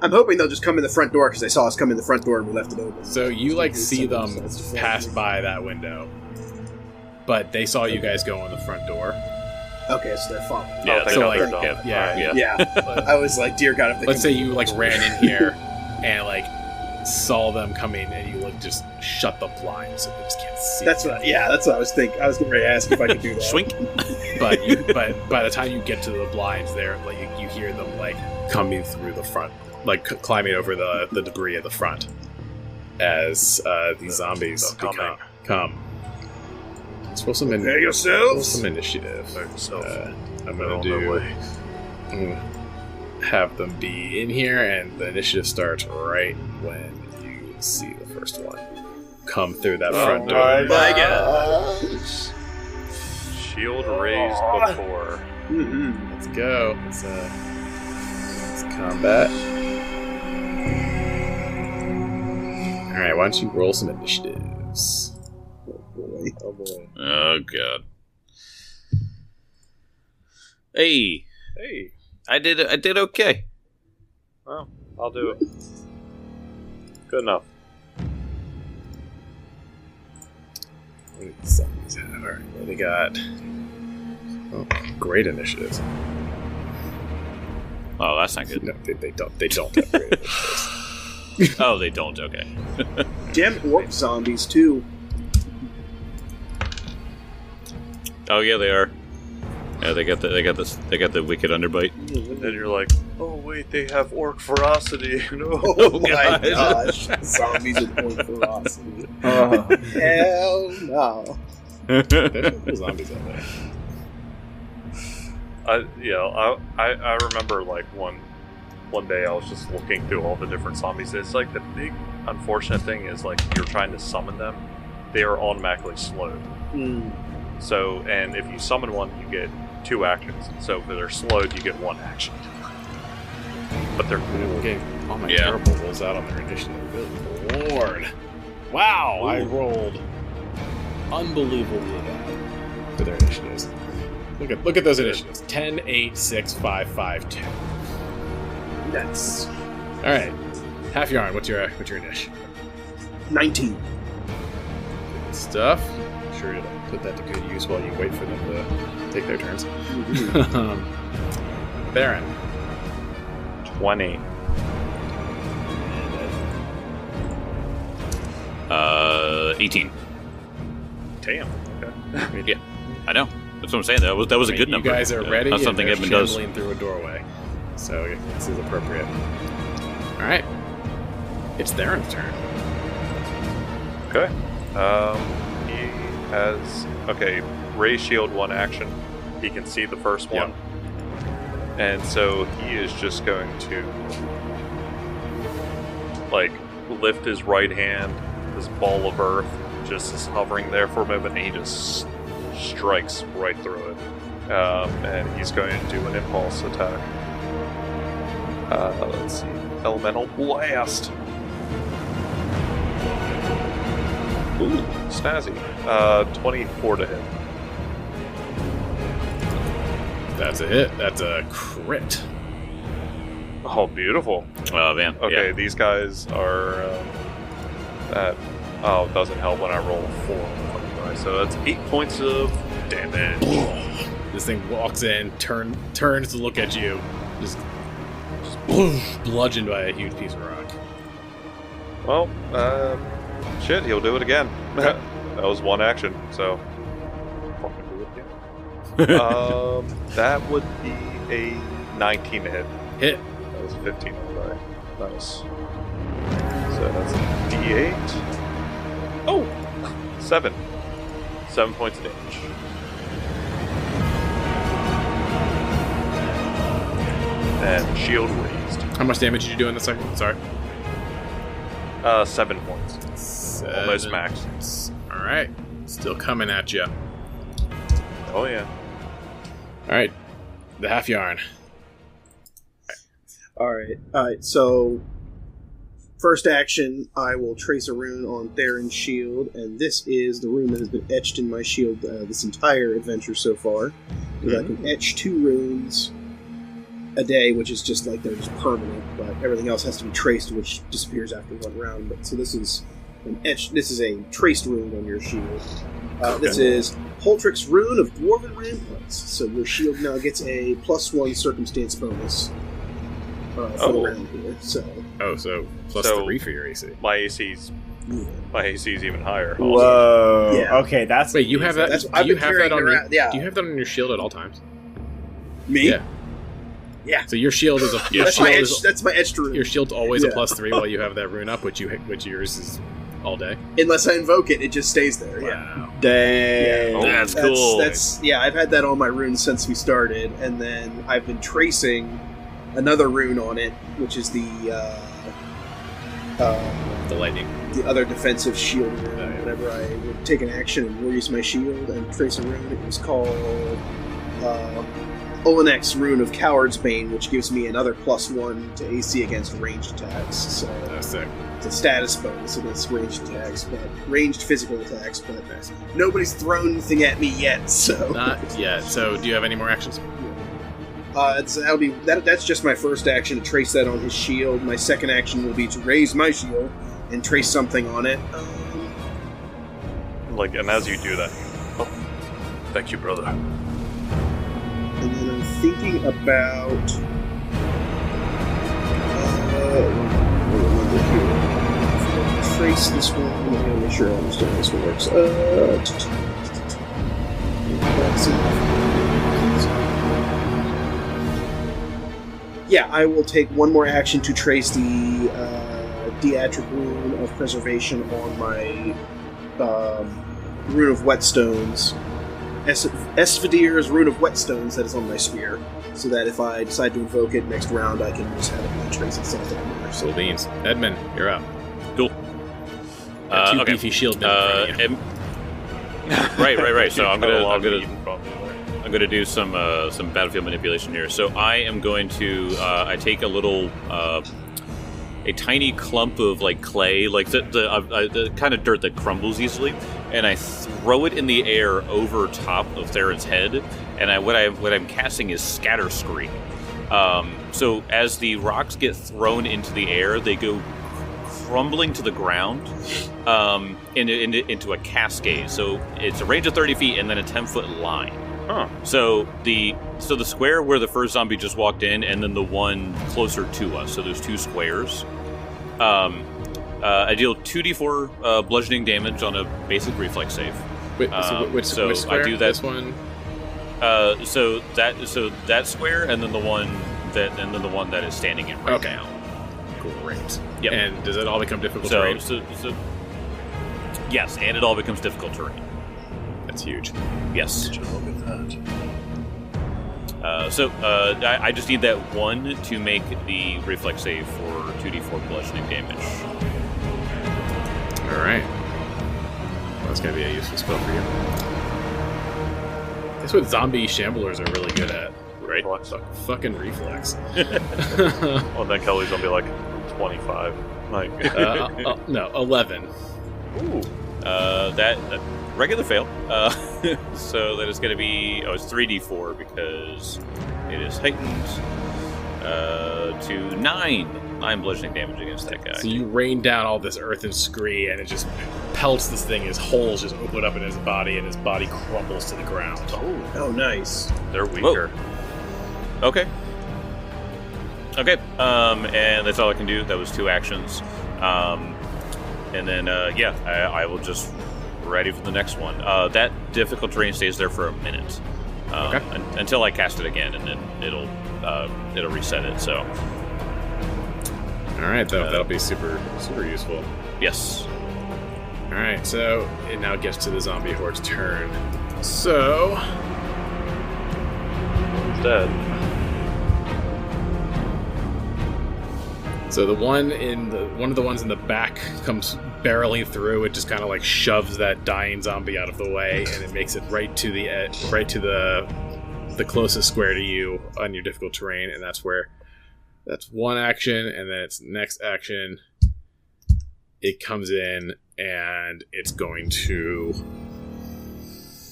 I'm hoping they'll just come in the front door because they saw us come in the front door and we left it open. So you see them pass by that window, but they saw you guys go in the front door. Okay, so they're following. Yeah, so yeah. I was like, dear God, if they let's say you ran in here and saw them coming, and you just shut the blinds so they just can't see. That's what I was thinking. I was going to ask if I could do that. Swink. but by the time you get to the blinds, there you hear them coming through the front. Climbing over the debris at the front as these zombies come. Let's roll some initiative. I'm gonna have them be in here, and the initiative starts right when you see the first one come through that front door. My God. Shield raised before. Mm-hmm. Let's go. Let's combat. Alright, why don't you roll some initiatives? Oh boy. Oh God. Hey. I did okay. Well, I'll do it. Good enough. What do these zombies have? Alright, well, they got... Oh, great initiatives. Oh, that's not good. No, they don't. They don't have great initiatives. Oh, they don't. Okay. Damn orc zombies too. Oh yeah, they are. Yeah, they got the wicked underbite. And then you're like, oh wait, they have orc ferocity. No. Oh my gosh, zombies with orc ferocity. Hell no. There's no zombies out there. I remember one day I was just looking through all the different zombies. It's the big unfortunate thing is you're trying to summon them, they are automatically slowed. So, and if you summon one, you get 2 actions. So if they're slowed, you get 1 action. But they're cool. Okay, all my terrible rolls out on their initiative. Good Lord! Wow, I rolled unbelievably bad for their initiatives. Look at those initiatives. 10, 8, 6, 5, 5, 2. That's alright. Half Yarn, what's your initiative? 19. Good stuff. I'm sure you'll put that to good use while you wait for them to take their turns. Baron. 20. 18. Damn. Okay. Yeah, I know. That's what I'm saying. That was a good number. You guys are ready. That's something Edmund does. Shambling through a doorway, so this is appropriate. All right, it's Theron's turn. Okay. He has raise shield 1 action. He can see the first one, and so he is just going to lift his right hand. This ball of earth just is hovering there for a moment, and he just strikes right through it. And he's going to do an impulse attack. Let's see. Elemental Blast. Ooh, snazzy. 24 to hit. That's a hit. That's a crit. Oh, beautiful. Oh, man. Okay, these guys are... it doesn't help when I roll 4. So that's 8 points of damage. This thing walks in, turns to look at you, just bludgeoned by a huge piece of rock. Well, shit, he'll do it again. That was one action, so fucking do it again. That would be a 19 to hit. Hit. That was 15 on die. Nice. So that's a D8. Oh, 7. 7 points of damage. And shield raised. How much damage did you do in the second? Sorry. 7 points. 7. Almost max. All right. Still coming at you. Oh, yeah. All right. The half yarn. All right. So, first action, I will trace a rune on Theron's shield, and this is the rune that has been etched in my shield this entire adventure so far. Because I can etch 2 runes a day, which is just like they're just permanent, but everything else has to be traced, which disappears after 1 round. But so this is an etched. This is a traced rune on your shield. This is Holtrick's Rune of Dwarven Ramparts. So your shield now gets a +1 circumstance bonus for the round here. So plus 3 for your AC. My AC's even higher. Whoa. Yeah. Okay, that's... Wait, you have that? Do you have that on your? Yeah. Do you have that on your shield at all times? Me? Yeah. Yeah. So your shield is a. That's my etched rune. Your shield's always a +3 while you have that rune up, which yours is all day. Unless I invoke it, it just stays there. Wow. Yeah. Dang. Oh, that's cool. I've had that on my runes since we started, and then I've been tracing another rune on it, which is the lightning. The other defensive shield rune. Whenever I would take an action and use my shield and trace a rune, it was called Olenek's Rune of Coward's Bane, which gives me another +1 to AC against ranged attacks. So That's sick. it's a status bonus against ranged attacks, but ranged physical attacks. But nobody's thrown anything at me yet, so Not yet. So do you have any more actions? That's just my first action to trace that on his shield. My second action will be to raise my shield and trace something on it. And as you do that, thank you, brother. And then I'm thinking about. Trace this one. I'm going to make sure I understand how this works. Yeah, I will take one more action to trace the Diadric Rune of Preservation on my Rune of Whetstones. Esvidir's Rune of Whetstones that is on my spear, so that if I decide to invoke it next round, I can just have it trace itself down there. So beans. Edmund, you're up. Cool. Two beefy shield down in front of you. Right. So I'm gonna do some battlefield manipulation here. So I am going to I take a little a tiny clump of clay, the kind of dirt that crumbles easily, and I throw it in the air over top of Theron's head. And what I'm casting is Scatter Screen. So as the rocks get thrown into the air, they go crumbling to the ground into a cascade. So it's a range of 30 feet and then a 10-foot line. Huh. So the square where the first zombie just walked in, and then the one closer to us. So there's 2 squares. I deal 2d4 bludgeoning damage on a basic reflex save. Which square? I do that. This one. So that square, and then the one that is standing in right now. Great. Yep. And does it all become difficult terrain? So yes, and it all becomes difficult terrain. That's huge. Yes. Look at that. I just need that 1 to make the reflex save for 2d4 bludgeoning damage. All right. Well, that's gonna be a useful spell for you. That's what zombie shamblers are really good at, right? Fucking reflex. Well, then Kelly's gonna be like 25. No, 11. Ooh. regular fail. So that is going to be... Oh, it's 3d4 because it is heightened to 9 bludgeoning damage against that guy. So you rain down all this earth and scree, and it just pelts this thing. His holes just open up in his body, and his body crumbles to the ground. Oh, nice. They're weaker. Whoa. Okay. And that's all I can do. That was 2 actions. And then, I will just ready for the next one. That difficult terrain stays there for a minute. Until I cast it again, and then it'll reset it, so... Alright, that'll be super useful. Yes. Alright, so it now gets to the zombie horde's turn. So... He's dead. So one of the ones in the back comes barreling through. It just kind of like shoves that dying zombie out of the way, and it makes it right to the closest square to you on your difficult terrain, and that's one action, and then its next action, it comes in and it's going to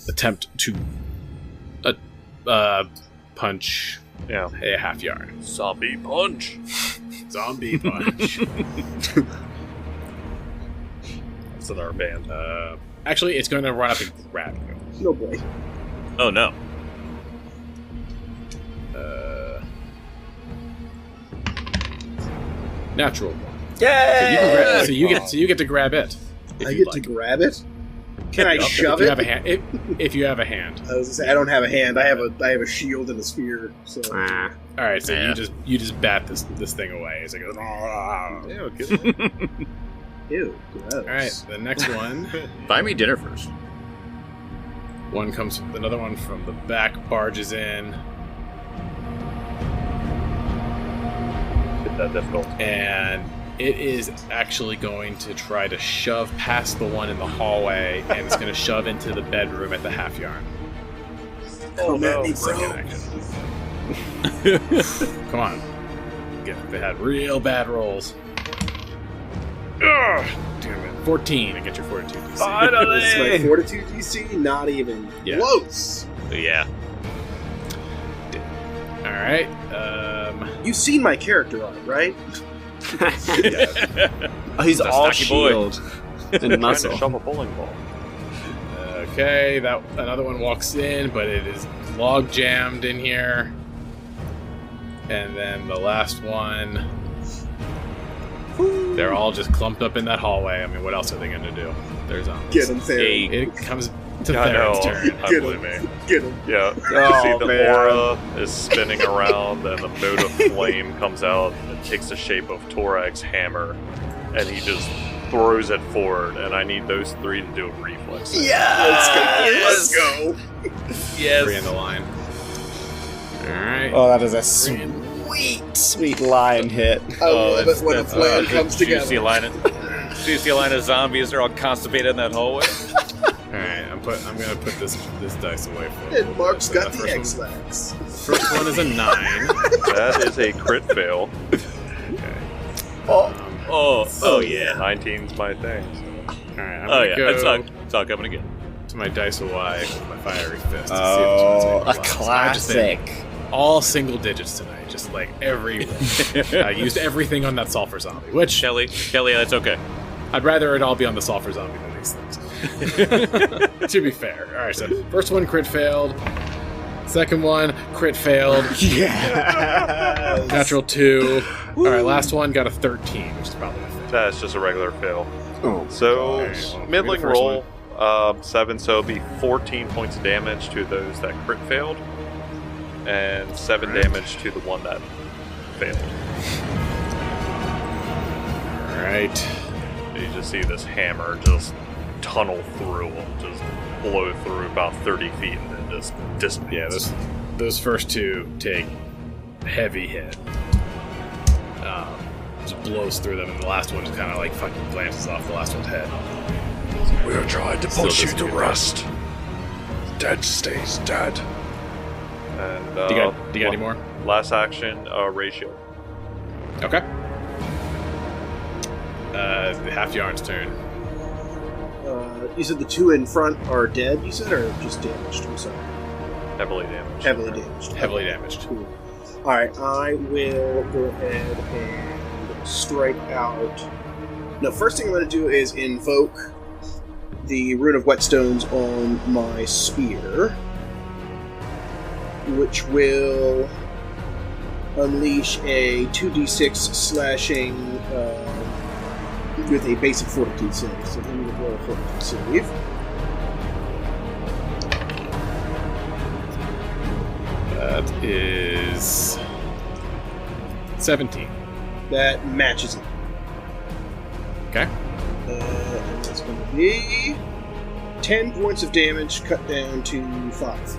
attempt to punch a half yard. Zombie punch. Zombie punch. It's in our band. Actually, it's going to run up and grab you. No boy. Oh no. Natural one. Yay! So you get to grab it. I get to grab it. Can I shove if it? You have a hand, if you have a hand. I was gonna say, I don't have a hand. I have a shield and a spear. So. All right, so you just bat this thing away as it goes. Ew, gross. All right, the next one. Buy me dinner first. Another one from the back barges in. That difficult. And it is actually going to try to shove past the one in the hallway, and it's going to shove into the bedroom at the half yard. Come at me, bro. Second action. Come on. They had real bad rolls. Ugh, damn it. 14 against your fortitude DC. Finally! This is my fortitude DC, not even close. Yeah. Alright. You've seen my character art, right? He's all shield and muscle. Trying to shove a bowling ball. Okay, another one walks in, but it is log jammed in here. And then the last one, they're all just clumped up in that hallway. I mean, what else are they going to do? They're zombies. Get him, Theron. It comes to Theron's turn. Get him. Get him. Yeah. You see the aura is spinning around, and the mote of flame comes out and takes the shape of Torag's hammer, and he just throws it forward, and I need those 3 to do a reflex. Let's go. Yes. 3 in the line. Alright. Oh, that is a sweet line hit. I love it when a plan comes together. Juicy line of zombies are all constipated in that hallway. Alright, I'm gonna put this dice away for you. And Mark's got the X-Lax. First one is a 9. That is a crit fail. Okay. Oh yeah. 19's my thing. Alright, I'm gonna go it's all coming again. to my dice away with my fiery fist. To Oh, see if this one's a gonna classic. all single digits tonight, just like every roll. I used everything on that sulfur zombie, which Kelly, that's okay. I'd rather it all be on the sulfur zombie than these things. To be fair. Alright, so first one crit failed. Second one crit failed. Yeah. Natural 2. Alright, last one got a 13, which is probably a fail. That's just a regular fail. Oh, So, Alright, well, middling maybe the roll, 7, so it'll be 14 points of damage to those that crit failed, and 7 damage to the one that failed. Alright. You just see this hammer just tunnel through them, just blow through about 30 feet, and then just dissipates. Yeah, those first two take heavy hit. Just blows through them, and the last one just kind of like fucking glances off the last one's head. We are trying to Still put you doesn't to get rest. Dead stays dead. And Do you got any more? last action, ratio. Okay. The half yarn's turn. You said the two in front are dead, you said, or just damaged? I'm sorry. Heavily damaged. Heavily damaged. Heavily damaged. Cool. Alright, I will go ahead and strike out. No, first thing I'm going to do is invoke the Rune of Whetstones on my spear, which will unleash a 2d6 slashing with a basic fortitude save. So let me roll a fortitude save. That is 17. That matches it. Okay. It's going to be 10 points of damage cut down to 5.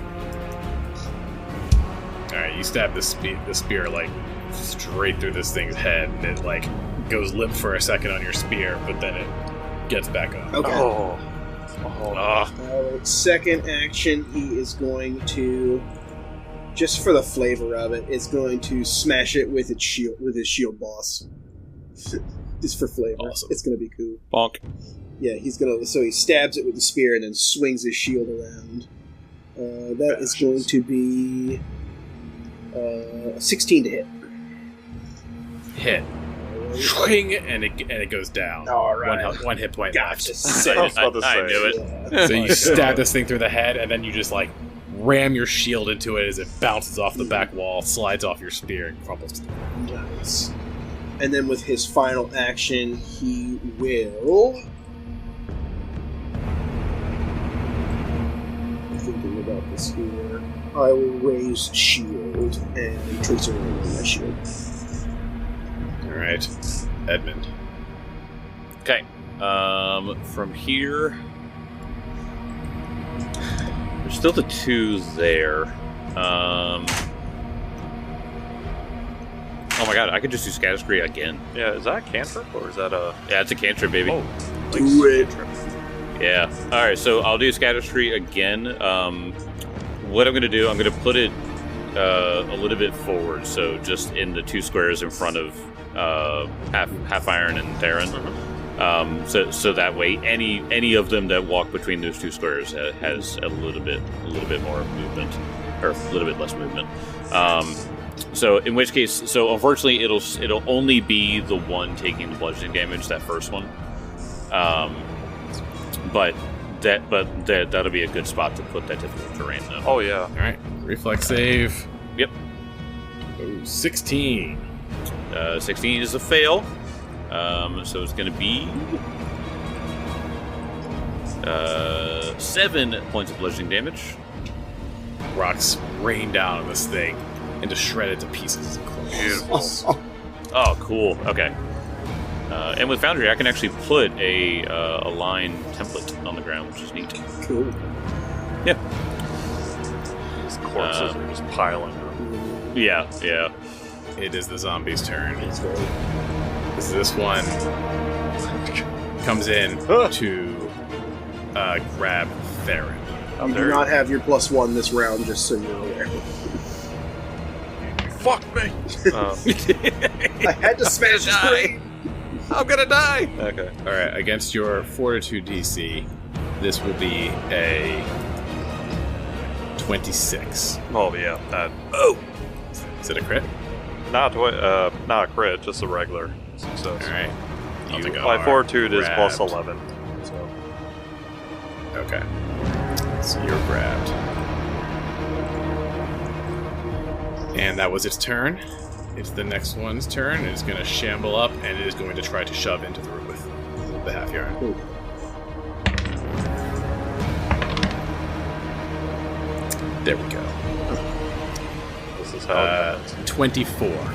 Alright, you stab the spear, like, straight through this thing's head, and it, like, goes limp for a second on your spear, but then it gets back up. Okay. Oh. Second action, he is going to, just for the flavor of it, is going to smash it with its shield, with his shield boss. Just for flavor. Awesome. It's going to be cool. Bonk. Yeah, so he stabs it with the spear and then swings his shield around. That is going to be 16 to hit. Hit. Swing, and it goes down. All right. One hit point Gotcha. left. I knew it. Yeah. So you stab this thing through the head, and then you just, like, ram your shield into it as it bounces off the back wall, slides off your spear, and crumbles to the ground. Nice. And then with his final action, he will... Thinking about this here. I will raise shield and trace around my shield. Alright. Edmund. Okay. From here, there's still the two there. Oh my god, I could just do Scatter Scree again. Yeah, is that a cantrip or is that a... Yeah, it's a cantrip, baby. Oh, Do it. Yeah. Alright, so I'll do Scatter Scree again. What I'm going to do, I'm going to put it a little bit forward, so just in the two squares in front of Half Iron and Theron. So that way, any of them that walk between those two squares has a little bit more movement, or a little bit less movement. So in which case, unfortunately, it'll only be the one taking the bludgeoning damage, that first one. But that'll be a good spot to put that difficult terrain, though. Oh yeah. All right. Reflex save. Yep. Oh, 16. 16 is a fail. So it's going to be 7 points of bludgeoning damage. Rocks rain down on this thing and just shred it to pieces. Beautiful. Oh, cool. Okay. And with Foundry, I can actually put a line template on the ground, which is neat. Cool. Yeah. These corpses are just piling up. Yeah. It is the zombie's turn. This one comes in to grab Theron. You do not have your +1 this round, just so you're aware. Fuck me! I had to smash his brain! I'm gonna die! Okay. Alright, against your Fortitude DC, this will be a 26. Oh yeah, that. Is it a crit? Not a crit, just a regular success. Alright. My fortitude is +11. So. Okay. So you're grabbed. And that was its turn. It's the next one's turn. It's going to shamble up, and it is going to try to shove into the room with the half yarn. Ooh. There we go. This is how it happens. 24.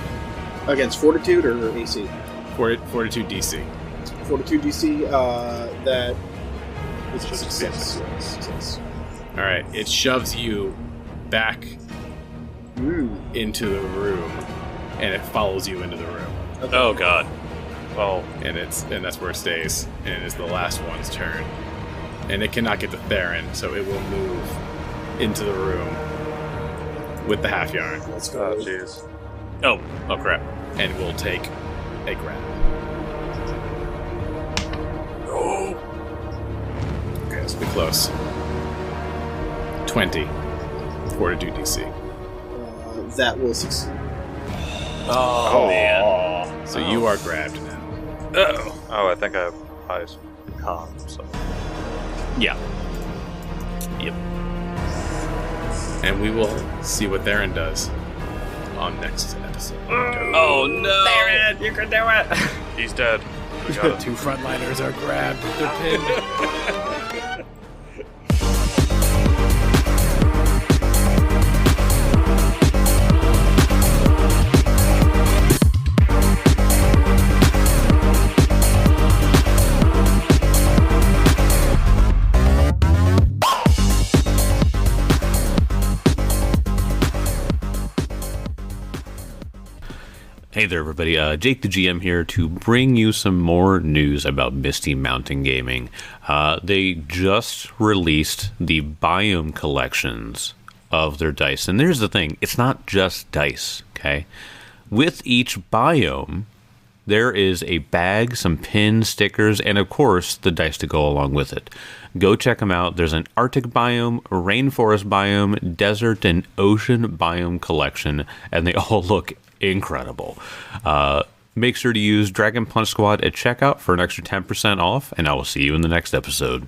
Against Fortitude or AC? Fortitude DC. Fortitude DC, that is Just just be a success. Alright, it shoves you back into the room, and it follows you into the room. Okay. Oh god. Oh, And that's where it stays. And it's the last one's turn. And it cannot get to Theron, so it will move into the room with the half yarn. Let's go. jeez. Oh crap. And will take a grab. No. This will be close. 20. Fortitude DC. That will succeed. Oh, man. So you are grabbed now. Oh, I think I have highest con, so. Yeah. Yep. And we will see what Theron does on next episode. Oh, no. Theron, you can do it. He's dead. We got it. 2 frontliners are grabbed. They're pinned. Hey there, everybody. Jake the GM here to bring you some more news about Misty Mountain Gaming. They just released the biome collections of their dice. And there's the thing, it's not just dice, okay? With each biome, there is a bag, some pins, stickers, and of course, the dice to go along with it. Go check them out. There's an Arctic biome, rainforest biome, desert, and ocean biome collection, and they all look incredible. Make sure to use Dragon Punch Squad at checkout for an extra 10% off, and I will see you in the next episode.